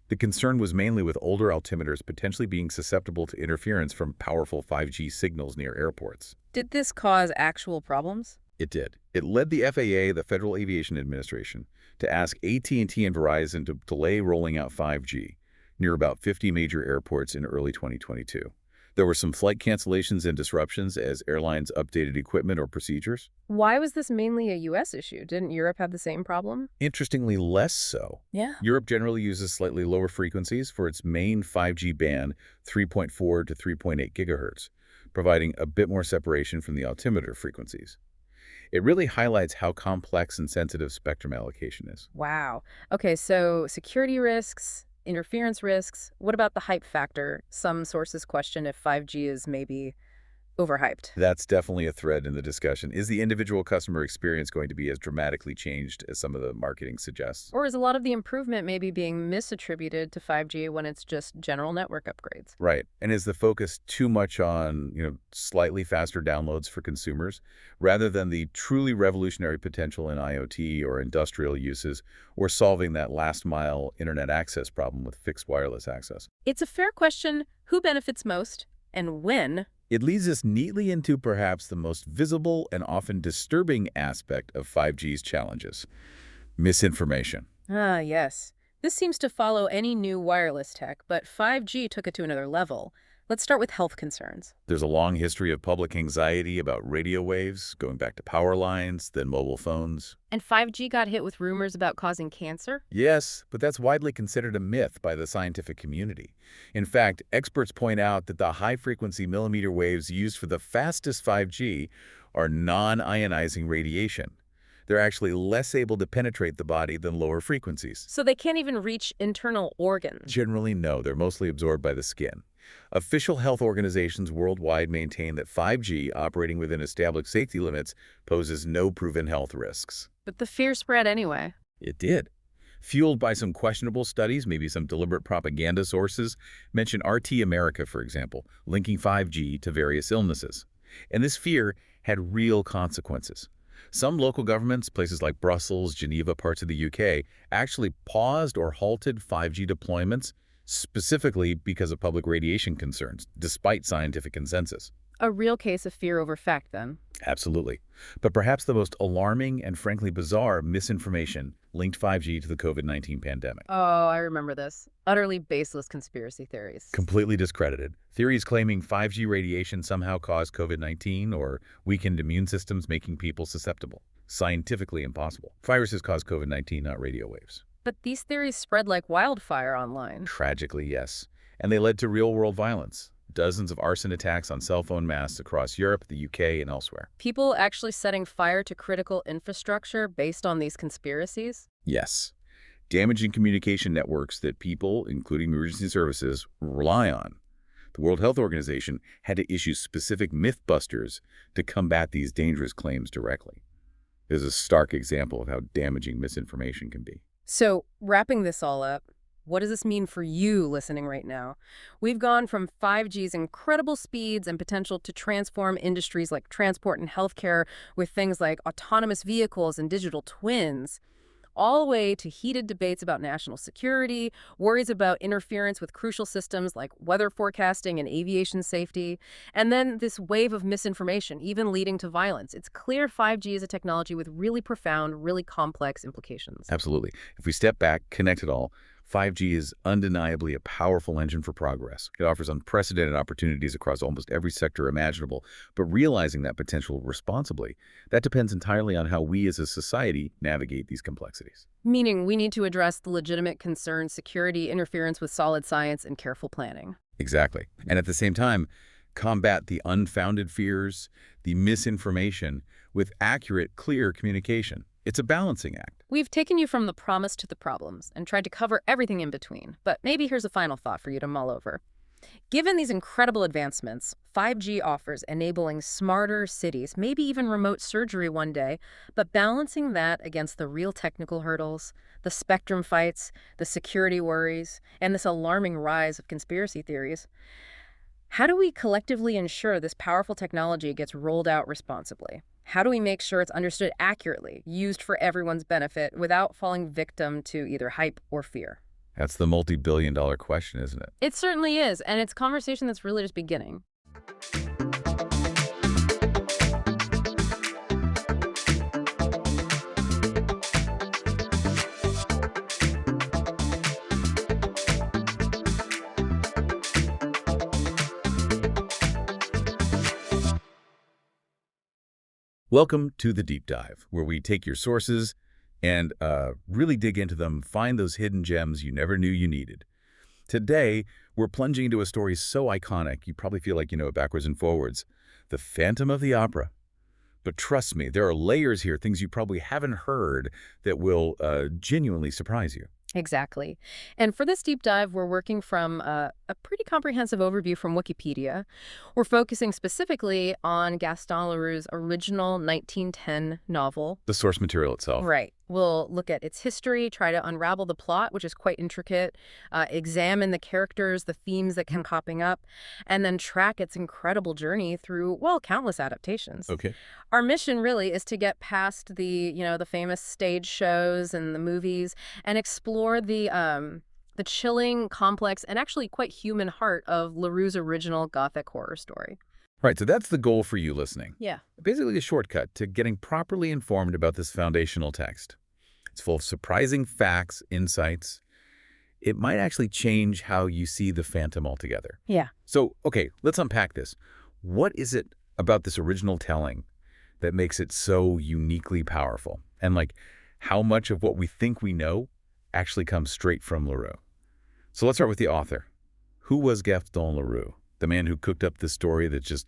The concern was mainly with older altimeters potentially being susceptible to interference from powerful 5G signals near airports. Did this cause actual problems? It did. It led the FAA, the Federal Aviation Administration, to ask AT&T and Verizon to delay rolling out 5G near about 50 major airports in early 2022. There were some flight cancellations and disruptions as airlines updated equipment or procedures. Why was this mainly a U.S. issue? Didn't Europe have the same problem? Interestingly, less so. Yeah. Europe generally uses slightly lower frequencies for its main 5G band, 3.4 to 3.8 gigahertz, providing a bit more separation from the altimeter frequencies. It really highlights how complex and sensitive spectrum allocation is. Wow. Okay, so security risks, interference risks. What about the hype factor? Some sources question if 5G is maybe overhyped. That's definitely a thread in the discussion. Is the individual customer experience going to be as dramatically changed as some of the marketing suggests? Or is a lot of the improvement maybe being misattributed to 5G when it's just general network upgrades? Right. And is the focus too much on, slightly faster downloads for consumers rather than the truly revolutionary potential in IoT or industrial uses or solving that last mile internet access problem with fixed wireless access? It's a fair question. Who benefits most and when? It leads us neatly into perhaps the most visible and often disturbing aspect of 5G's challenges: misinformation. Ah, yes. This seems to follow any new wireless tech, but 5G took it to another level. Let's start with health concerns. There's a long history of public anxiety about radio waves, going back to power lines, then mobile phones. And 5G got hit with rumors about causing cancer? Yes, but that's widely considered a myth by the scientific community. In fact, experts point out that the high-frequency millimeter waves used for the fastest 5G are non-ionizing radiation. They're actually less able to penetrate the body than lower frequencies. So they can't even reach internal organs? Generally, no. They're mostly absorbed by the skin. Official health organizations worldwide maintain that 5G, operating within established safety limits, poses no proven health risks. But the fear spread anyway. It did. Fueled by some questionable studies, maybe some deliberate propaganda sources. Mention RT America, for example, linking 5G to various illnesses. And this fear had real consequences. Some local governments, places like Brussels, Geneva, parts of the UK, actually paused or halted 5G deployments specifically because of public radiation concerns, despite scientific consensus. A real case of fear over fact, then. Absolutely. But perhaps the most alarming and frankly bizarre misinformation linked 5G to the COVID-19 pandemic. Oh, I remember this. Utterly baseless conspiracy theories. Completely discredited. Theories claiming 5G radiation somehow caused COVID-19 or weakened immune systems making people susceptible. Scientifically impossible. Viruses cause COVID-19, not radio waves. But these theories spread like wildfire online. Tragically, yes. And they led to real-world violence. Dozens of arson attacks on cell phone masts across Europe, the UK, and elsewhere. People actually setting fire to critical infrastructure based on these conspiracies? Yes. Damaging communication networks that people, including emergency services, rely on. The World Health Organization had to issue specific mythbusters to combat these dangerous claims directly. There's a stark example of how damaging misinformation can be. So, wrapping this all up, what does this mean for you listening right now? We've gone from 5G's incredible speeds and potential to transform industries like transport and healthcare with things like autonomous vehicles and digital twins, all the way to heated debates about national security, worries about interference with crucial systems like weather forecasting and aviation safety, and then this wave of misinformation, even leading to violence. It's clear 5G is a technology with really profound, really complex implications. Absolutely. If we step back, connect it all, 5G is undeniably a powerful engine for progress. It offers unprecedented opportunities across almost every sector imaginable, but realizing that potential responsibly, that depends entirely on how we as a society navigate these complexities. Meaning we need to address the legitimate concerns, security, interference with solid science, and careful planning. Exactly. And at the same time, combat the unfounded fears, the misinformation, with accurate, clear communication. It's a balancing act. We've taken you from the promise to the problems and tried to cover everything in between. But maybe here's a final thought for you to mull over. Given these incredible advancements, 5G offers enabling smarter cities, maybe even remote surgery one day, but balancing that against the real technical hurdles, the spectrum fights, the security worries, and this alarming rise of conspiracy theories. How do we collectively ensure this powerful technology gets rolled out responsibly? How do we make sure it's understood accurately, used for everyone's benefit, without falling victim to either hype or fear? That's the multi-billion-dollar question, isn't it? It certainly is, and it's a conversation that's really just beginning. Welcome to The Deep Dive, where we take your sources and really dig into them, find those hidden gems you never knew you needed. Today, we're plunging into a story so iconic, you probably feel like you know it backwards and forwards. The Phantom of the Opera. But trust me, there are layers here, things you probably haven't heard that will genuinely surprise you. Exactly. And for this deep dive, we're working from a pretty comprehensive overview from Wikipedia. We're focusing specifically on Gaston Leroux's original 1910 novel. The source material itself. Right. We'll look at its history, try to unravel the plot, which is quite intricate, examine the characters, the themes that kept popping up, and then track its incredible journey through, well, countless adaptations. Okay. Our mission really is to get past the famous stage shows and the movies and explore the chilling, complex, and actually quite human heart of Leroux's original Gothic horror story. Right, so that's the goal for you listening. Yeah. Basically a shortcut to getting properly informed about this foundational text. It's full of surprising facts, insights. It might actually change how you see the Phantom altogether. Yeah. So, okay, let's unpack this. What is it about this original telling that makes it so uniquely powerful? And how much of what we think we know actually comes straight from Leroux? So let's start with the author. Who was Gaston Leroux? The man who cooked up this story that just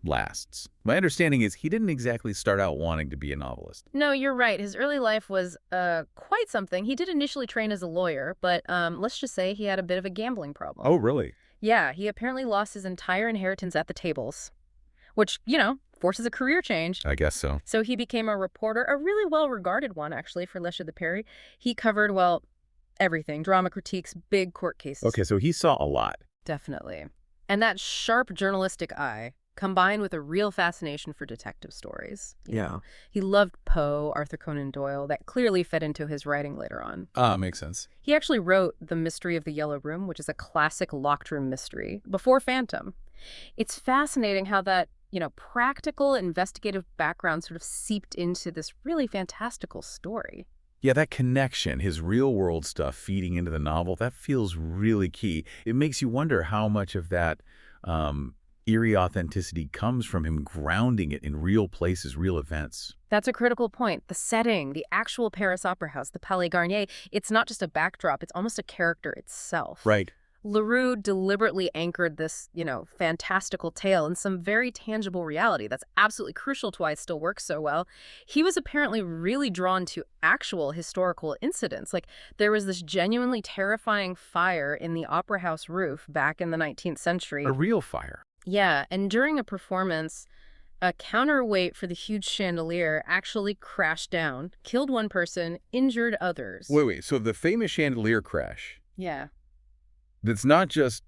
lasts. My understanding is he didn't exactly start out wanting to be a novelist. No, you're right. His early life was quite something. He did initially train as a lawyer, but let's just say he had a bit of a gambling problem. Oh, really? Yeah, he apparently lost his entire inheritance at the tables, which, forces a career change. I guess so. So he became a reporter, a really well-regarded one, actually, for Lesher de Perry. He covered, well, everything, drama critiques, big court cases. Okay, so he saw a lot. Definitely. And that sharp journalistic eye, combined with a real fascination for detective stories. You know. He loved Poe, Arthur Conan Doyle. That clearly fed into his writing later on. Makes sense. He actually wrote The Mystery of the Yellow Room, which is a classic locked room mystery, before Phantom. It's fascinating how that, practical investigative background sort of seeped into this really fantastical story. Yeah, that connection, his real-world stuff feeding into the novel, that feels really key. It makes you wonder how much of that eerie authenticity comes from him grounding it in real places, real events. That's a critical point. The setting, the actual Paris Opera House, the Palais Garnier, it's not just a backdrop, it's almost a character itself. Right. Leroux deliberately anchored this, fantastical tale in some very tangible reality. That's absolutely crucial to why it still works so well. He was apparently really drawn to actual historical incidents. There was this genuinely terrifying fire in the Opera House roof back in the 19th century. A real fire. Yeah, and during a performance, a counterweight for the huge chandelier actually crashed down, killed one person, injured others. Wait, so the famous chandelier crash, Yeah. that's not just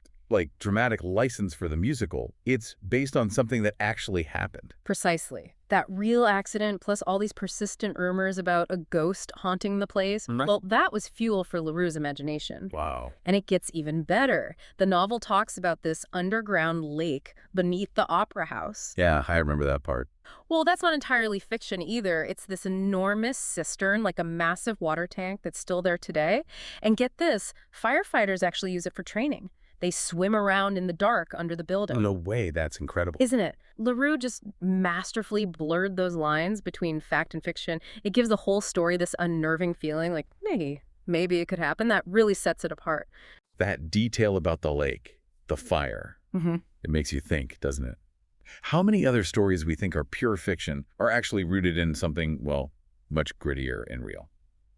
dramatic license for the musical, it's based on something that actually happened. Precisely. That real accident plus all these persistent rumors about a ghost haunting the place, well, that was fuel for Leroux's imagination. Wow. And it gets even better. The novel talks about this underground lake beneath the opera house. Yeah, I remember that part. Well, that's not entirely fiction either. It's this enormous cistern, like a massive water tank that's still there today. And get this, firefighters actually use it for training. They swim around in the dark under the building. No way, that's incredible. Isn't it? Leroux just masterfully blurred those lines between fact and fiction. It gives the whole story this unnerving feeling like, maybe it could happen. That really sets it apart. That detail about the lake, the fire, it makes you think, doesn't it? How many other stories we think are pure fiction are actually rooted in something, well, much grittier and real?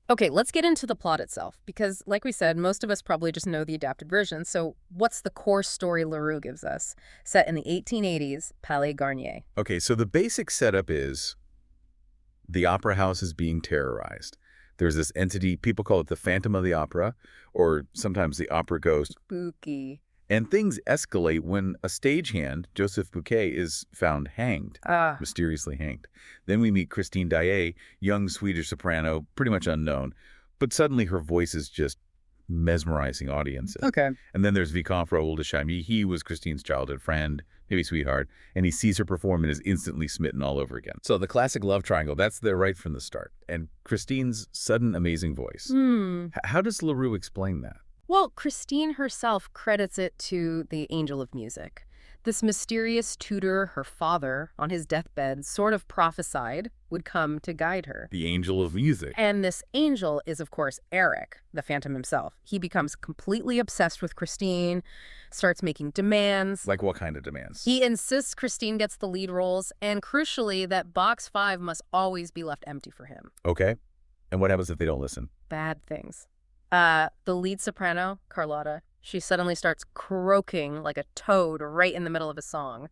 Okay, let's get into the plot itself, because like we said, most of us probably just know the adapted version. So what's the core story LaRue gives us? Set in the 1880s, Palais Garnier. Okay, so the basic setup is the opera house is being terrorized. There's this entity, people call it the Phantom of the Opera, or sometimes the opera ghost. Spooky. And things escalate when a stagehand, Joseph Bouquet, is found hanged, mysteriously hanged. Then we meet Christine Daae, young Swedish soprano, pretty much unknown. But suddenly her voice is just mesmerizing audiences. Okay. And then there's Vicomte Raoul de Chamy. He was Christine's childhood friend, maybe sweetheart, and he sees her perform and is instantly smitten all over again. So the classic love triangle, that's there right from the start. And Christine's sudden amazing voice. How does LaRue explain that? Well, Christine herself credits it to the angel of music. This mysterious tutor, her father, on his deathbed, sort of prophesied would come to guide her. The angel of music. And this angel is, of course, Eric, the Phantom himself. He becomes completely obsessed with Christine, starts making demands. Like what kind of demands? He insists Christine gets the lead roles, and crucially, that box 5 must always be left empty for him. Okay. And what happens if they don't listen? Bad things. The lead soprano, Carlotta, she suddenly starts croaking like a toad right in the middle of a song.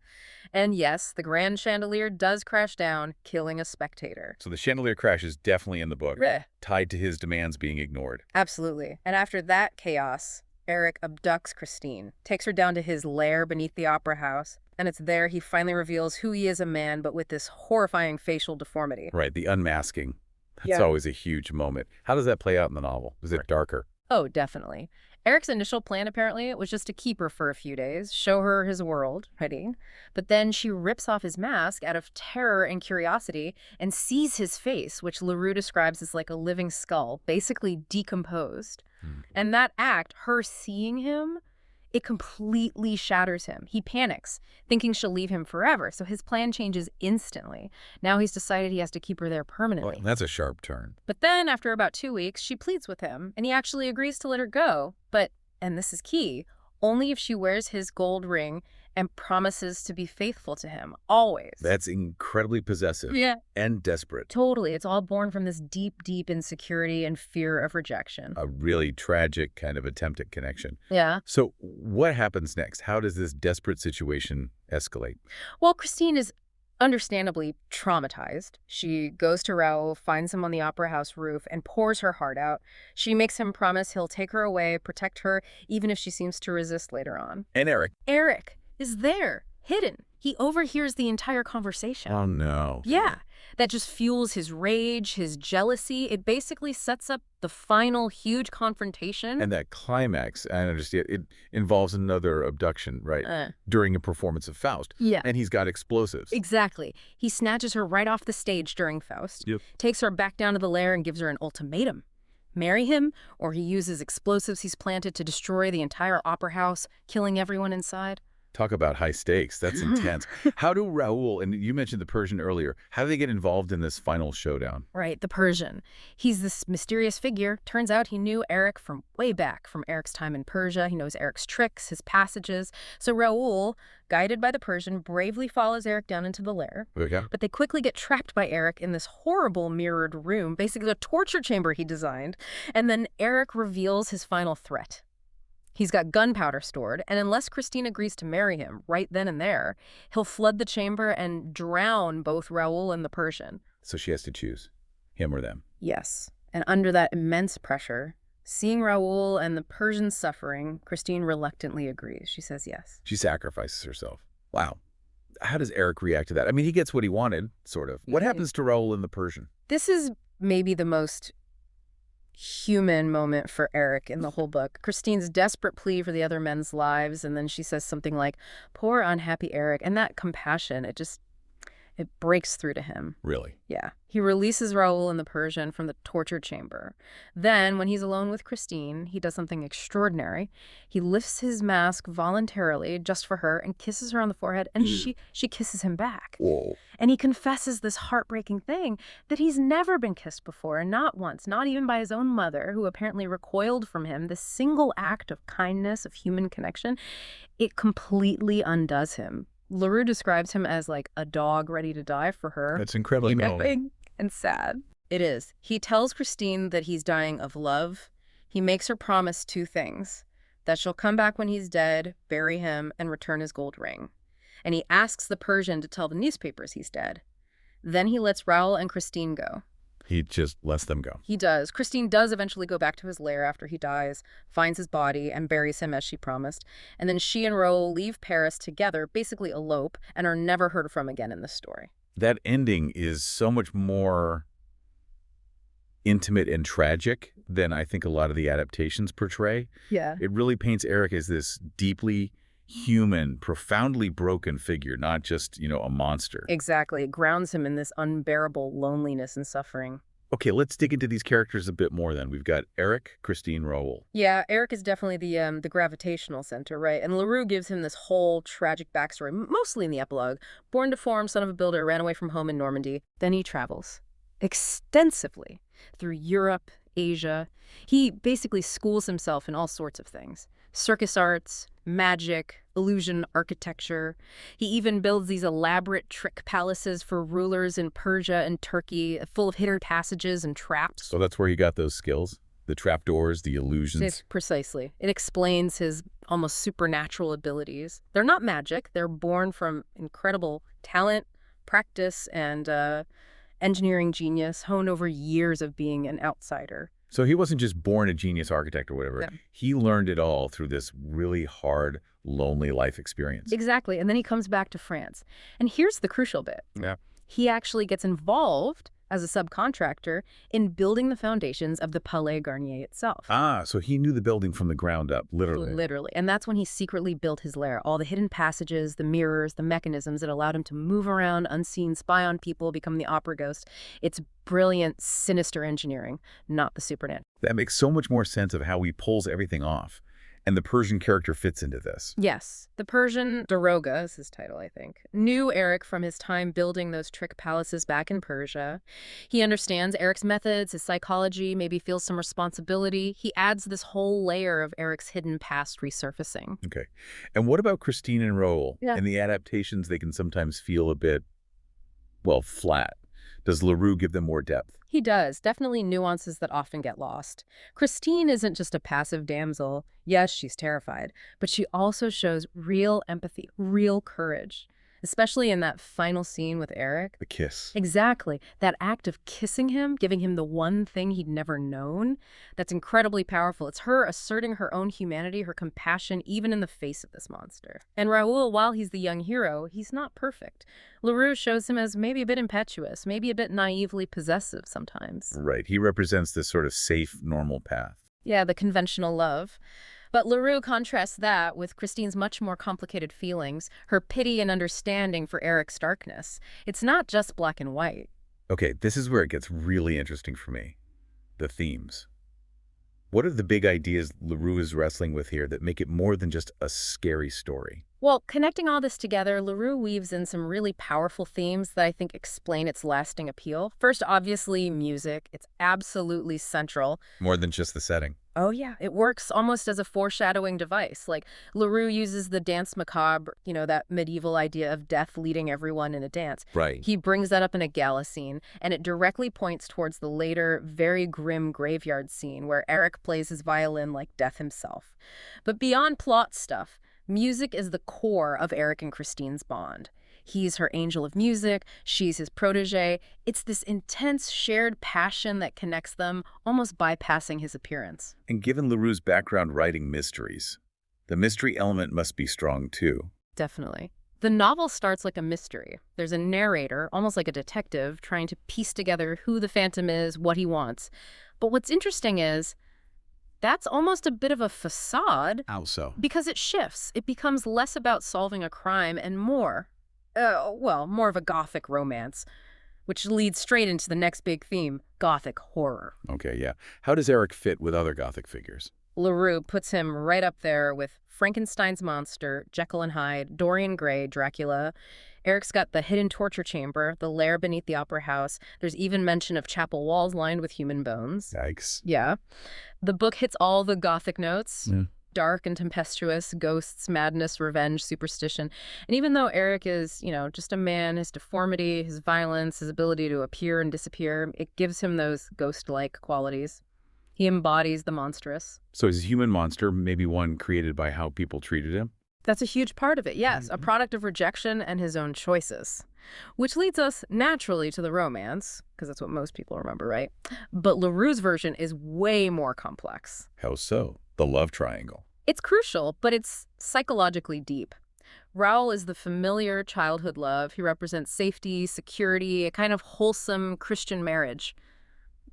And yes, the grand chandelier does crash down, killing a spectator. So the chandelier crash is definitely in the book, Blech. tied to his demands being ignored. Absolutely. And after that chaos, Eric abducts Christine, takes her down to his lair beneath the opera house, and it's there he finally reveals who he is a man, but with this horrifying facial deformity. Right, the unmasking. That's always a huge moment. How does that play out in the novel? Is it darker? Oh, definitely. Eric's initial plan, apparently, was just to keep her for a few days, show her his world, ready? But then she rips off his mask out of terror and curiosity and sees his face, which LaRue describes as like a living skull, basically decomposed. And that act, her seeing him, it completely shatters him. He panics, thinking she'll leave him forever, so his plan changes instantly. Now he's decided he has to keep her there permanently. Well, that's a sharp turn. But then, after about 2 weeks, she pleads with him, and he actually agrees to let her go. But, and this is key, only if she wears his gold ring and promises to be faithful to him, always. That's incredibly possessive and desperate. Totally. It's all born from this deep, deep insecurity and fear of rejection. A really tragic kind of attempt at connection. Yeah. So what happens next? How does this desperate situation escalate? Well, Christine is understandably traumatized. She goes to Raoul, finds him on the opera house roof, and pours her heart out. She makes him promise he'll take her away, protect her, even if she seems to resist later on. And Eric is there, hidden. He overhears the entire conversation. Oh, no. Yeah, that just fuels his rage, his jealousy. It basically sets up the final huge confrontation. And that climax, I understand, it involves another abduction, right? During a performance of Faust. Yeah. And he's got explosives. Exactly. He snatches her right off the stage during Faust, takes her back down to the lair and gives her an ultimatum. Marry him, or he uses explosives he's planted to destroy the entire opera house, killing everyone inside. Talk about high stakes. That's intense. How do Raoul, and you mentioned the Persian earlier, how do they get involved in this final showdown? Right, the Persian. He's this mysterious figure. Turns out he knew Eric from way back, from Eric's time in Persia. He knows Eric's tricks, his passages. So Raoul, guided by the Persian, bravely follows Eric down into the lair. Okay. But they quickly get trapped by Eric in this horrible mirrored room, basically the torture chamber he designed. And then Eric reveals his final threat. He's got gunpowder stored, and unless Christine agrees to marry him right then and there, he'll flood the chamber and drown both Raoul and the Persian. So she has to choose, him or them. Yes. And under that immense pressure, seeing Raoul and the Persian suffering, Christine reluctantly agrees. She says yes. She sacrifices herself. Wow. How does Eric react to that? I mean, he gets what he wanted, sort of. What happens to Raoul and the Persian? This is maybe the most human moment for Eric in the whole book. Christine's desperate plea for the other men's lives, and then she says something like, poor unhappy Eric, and that compassion, it breaks through to him. Really? Yeah. He releases Raoul and the Persian from the torture chamber. Then, when he's alone with Christine, he does something extraordinary. He lifts his mask voluntarily, just for her, and kisses her on the forehead, and she kisses him back. Whoa. And he confesses this heartbreaking thing, that he's never been kissed before, and not once, not even by his own mother, who apparently recoiled from him. This single act of kindness, of human connection, it completely undoes him. LaRue describes him as like a dog ready to die for her. That's incredibly Big and sad. It is. He tells Christine that he's dying of love. He makes her promise two things: that she'll come back when he's dead, bury him, and return his gold ring. And he asks the Persian to tell the newspapers he's dead. Then he lets Raoul and Christine go. He just lets them go. He does. Christine does eventually go back to his lair after he dies, finds his body, and buries him as she promised. And then she and Raoul leave Paris together, basically elope, and are never heard from again in this story. That ending is so much more intimate and tragic than I think a lot of the adaptations portray. Yeah. It really paints Eric as this deeply human, profoundly broken figure, not just, a monster. Exactly. It grounds him in this unbearable loneliness and suffering. Okay, let's dig into these characters a bit more then. We've got Eric, Christine, Raoul. Yeah, Eric is definitely the gravitational center, right? And LaRue gives him this whole tragic backstory, mostly in the epilogue. Born deformed, son of a builder, ran away from home in Normandy. Then he travels extensively through Europe, Asia. He basically schools himself in all sorts of things: circus arts, magic, illusion architecture. He even builds these elaborate trick palaces for rulers in Persia and Turkey, full of hidden passages and traps. So that's where he got those skills? The trapdoors, the illusions? Precisely. It explains his almost supernatural abilities. They're not magic. They're born from incredible talent, practice, and engineering genius honed over years of being an outsider. So he wasn't just born a genius architect or whatever. No. He learned it all through this really hard, lonely life experience. Exactly. And then he comes back to France. And here's the crucial bit. Yeah. He actually gets involved as a subcontractor in building the foundations of the Palais Garnier itself. So he knew the building from the ground up, literally. Literally. And that's when he secretly built his lair. All the hidden passages, the mirrors, the mechanisms that allowed him to move around unseen, spy on people, become the opera ghost. It's brilliant, sinister engineering, not the supernatural. That makes so much more sense of how he pulls everything off. And the Persian character fits into this. Yes. The Persian, Daroga is his title, I think, knew Eric from his time building those trick palaces back in Persia. He understands Eric's methods, his psychology, maybe feels some responsibility. He adds this whole layer of Eric's hidden past resurfacing. Okay. And what about Christine and Raoul? Yeah. In the adaptations, they can sometimes feel a bit, flat. Does LaRue give them more depth? He does. Definitely nuances that often get lost. Christine isn't just a passive damsel. Yes, she's terrified, but she also shows real empathy, real courage, especially in that final scene with Eric. The kiss. Exactly. That act of kissing him, giving him the one thing he'd never known, that's incredibly powerful. It's her asserting her own humanity, her compassion, even in the face of this monster. And Raoul, while he's the young hero, he's not perfect. LaRue shows him as maybe a bit impetuous, maybe a bit naively possessive sometimes. Right. He represents this sort of safe, normal path. Yeah, the conventional love. But LaRue contrasts that with Christine's much more complicated feelings, her pity and understanding for Eric's darkness. It's not just black and white. Okay, this is where it gets really interesting for me. The themes. What are the big ideas LaRue is wrestling with here that make it more than just a scary story? Well, connecting all this together, LaRue weaves in some really powerful themes that I think explain its lasting appeal. First, obviously, music. It's absolutely central. More than just the setting. Oh, yeah. It works almost as a foreshadowing device. Like, LaRue uses the dance macabre, that medieval idea of death leading everyone in a dance. Right. He brings that up in a gala scene, and it directly points towards the later, very grim graveyard scene where Eric plays his violin like death himself. But beyond plot stuff, music is the core of Eric and Christine's bond. He's her angel of music, she's his protege. It's this intense shared passion that connects them, almost bypassing his appearance. And given LaRue's background writing mysteries, the mystery element must be strong too. Definitely. The novel starts like a mystery. There's a narrator, almost like a detective, trying to piece together who the Phantom is, what he wants. But what's interesting is, that's almost a bit of a facade. How so? Because it shifts. It becomes less about solving a crime and more of a gothic romance, which leads straight into the next big theme, gothic horror. Okay, yeah. How does Eric fit with other gothic figures? LaRue puts him right up there with Frankenstein's monster, Jekyll and Hyde, Dorian Gray, Dracula. Eric's got the hidden torture chamber, the lair beneath the opera house. There's even mention of chapel walls lined with human bones. Yikes. Yeah. The book hits all the gothic notes. Yeah. dark and tempestuous, ghosts, madness, revenge, superstition. And even though Eric is, just a man, his deformity, his violence, his ability to appear and disappear, it gives him those ghost-like qualities. He embodies the monstrous. So he's a human monster, maybe one created by how people treated him? That's a huge part of it, yes, a product of rejection and his own choices. Which leads us naturally to the romance, because that's what most people remember, right? But LaRue's version is way more complex. How so? The love triangle. It's crucial, but it's psychologically deep. Raoul is the familiar childhood love. He represents safety, security, a kind of wholesome Christian marriage.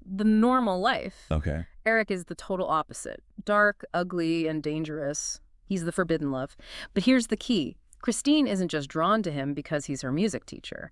The normal life. Okay. Eric is the total opposite. Dark, ugly, and dangerous. He's the forbidden love. But here's the key. Christine isn't just drawn to him because he's her music teacher.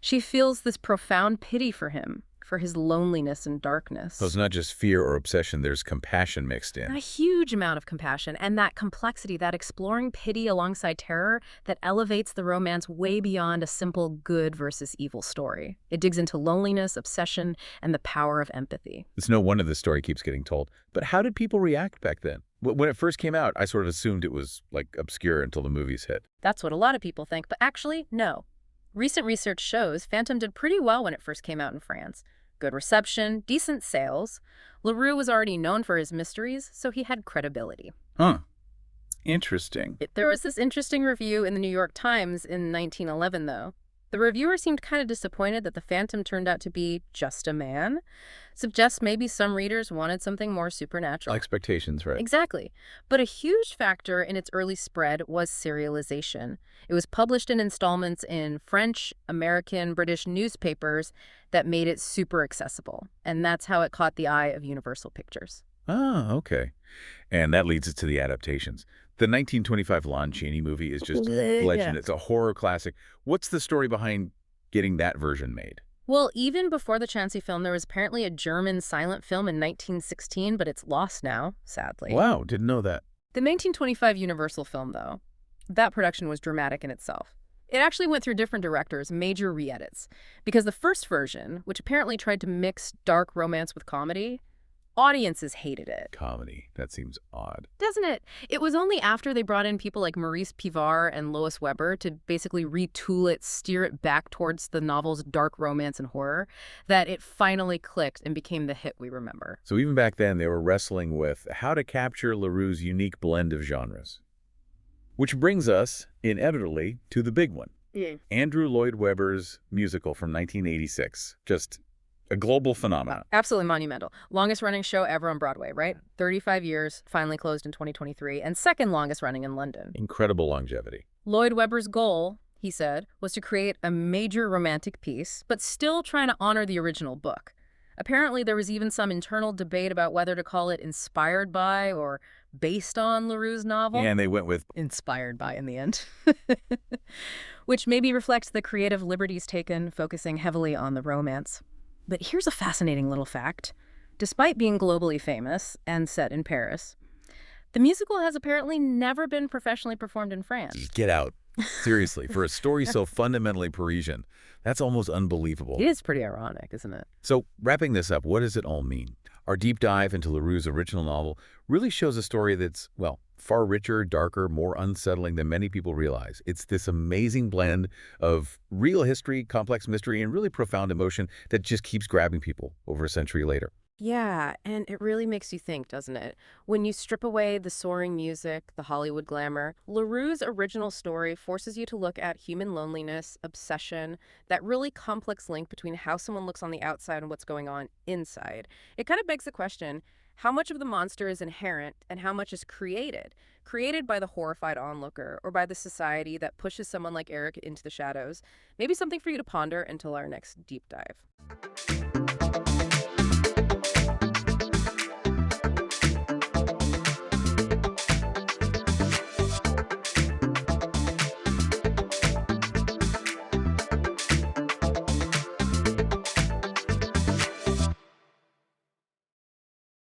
She feels this profound pity for him, for his loneliness and darkness. So it's not just fear or obsession, there's compassion mixed in. A huge amount of compassion, and that complexity, that exploring pity alongside terror that elevates the romance way beyond a simple good versus evil story. It digs into loneliness, obsession, and the power of empathy. It's no wonder this story keeps getting told. But how did people react back then? When it first came out, I sort of assumed it was, obscure until the movies hit. That's what a lot of people think, but actually, no. Recent research shows Phantom did pretty well when it first came out in France. Good reception, decent sales. LaRue was already known for his mysteries, so he had credibility. Huh. Interesting. There was this interesting review in the New York Times in 1911, though. The reviewer seemed kind of disappointed that the Phantom turned out to be just a man. Suggests maybe some readers wanted something more supernatural. Expectations, right? Exactly. But a huge factor in its early spread was serialization. It was published in installments in French, American, British newspapers that made it super accessible. And that's how it caught the eye of Universal Pictures. Ah, okay. And that leads us to the adaptations. The 1925 Lon Chaney movie is just legend. It's a horror classic. What's the story behind getting that version made? Well, even before the Chancy film, there was apparently a German silent film in 1916, but it's lost now, sadly. Wow, didn't know that. The 1925 Universal film, though, that production was dramatic in itself. It actually went through different directors, major re-edits, because the first version, which apparently tried to mix dark romance with comedy, audiences hated it. Comedy. That seems odd. Doesn't it? It was only after they brought in people like Maurice Pivar and Lois Weber to basically retool it, steer it back towards the novel's dark romance and horror, that it finally clicked and became the hit we remember. So even back then, they were wrestling with how to capture LaRue's unique blend of genres. Which brings us, inevitably, to the big one. Andrew Lloyd Webber's musical from 1986. Just a global phenomenon. Absolutely monumental. Longest running show ever on Broadway, right? 35 years, finally closed in 2023, and second longest running in London. Incredible longevity. Lloyd Webber's goal, he said, was to create a major romantic piece, but still trying to honor the original book. Apparently, there was even some internal debate about whether to call it inspired by or based on LaRue's novel. And they went with inspired by in the end. Which maybe reflects the creative liberties taken, focusing heavily on the romance. But here's a fascinating little fact. Despite being globally famous and set in Paris, the musical has apparently never been professionally performed in France. Get out. Seriously, for a story so fundamentally Parisian, that's almost unbelievable. It is pretty ironic, isn't it? So, wrapping this up, what does it all mean? Our deep dive into LaRue's original novel really shows a story that's, far richer, darker, more unsettling than many people realize. It's this amazing blend of real history, complex mystery, and really profound emotion that just keeps grabbing people over a century later. Yeah, and it really makes you think, doesn't it? When you strip away the soaring music, the Hollywood glamour, LaRue's original story forces you to look at human loneliness, obsession, that really complex link between how someone looks on the outside and what's going on inside. It kind of begs the question, how much of the monster is inherent and how much is created? Created by the horrified onlooker or by the society that pushes someone like Eric into the shadows? Maybe something for you to ponder until our next deep dive.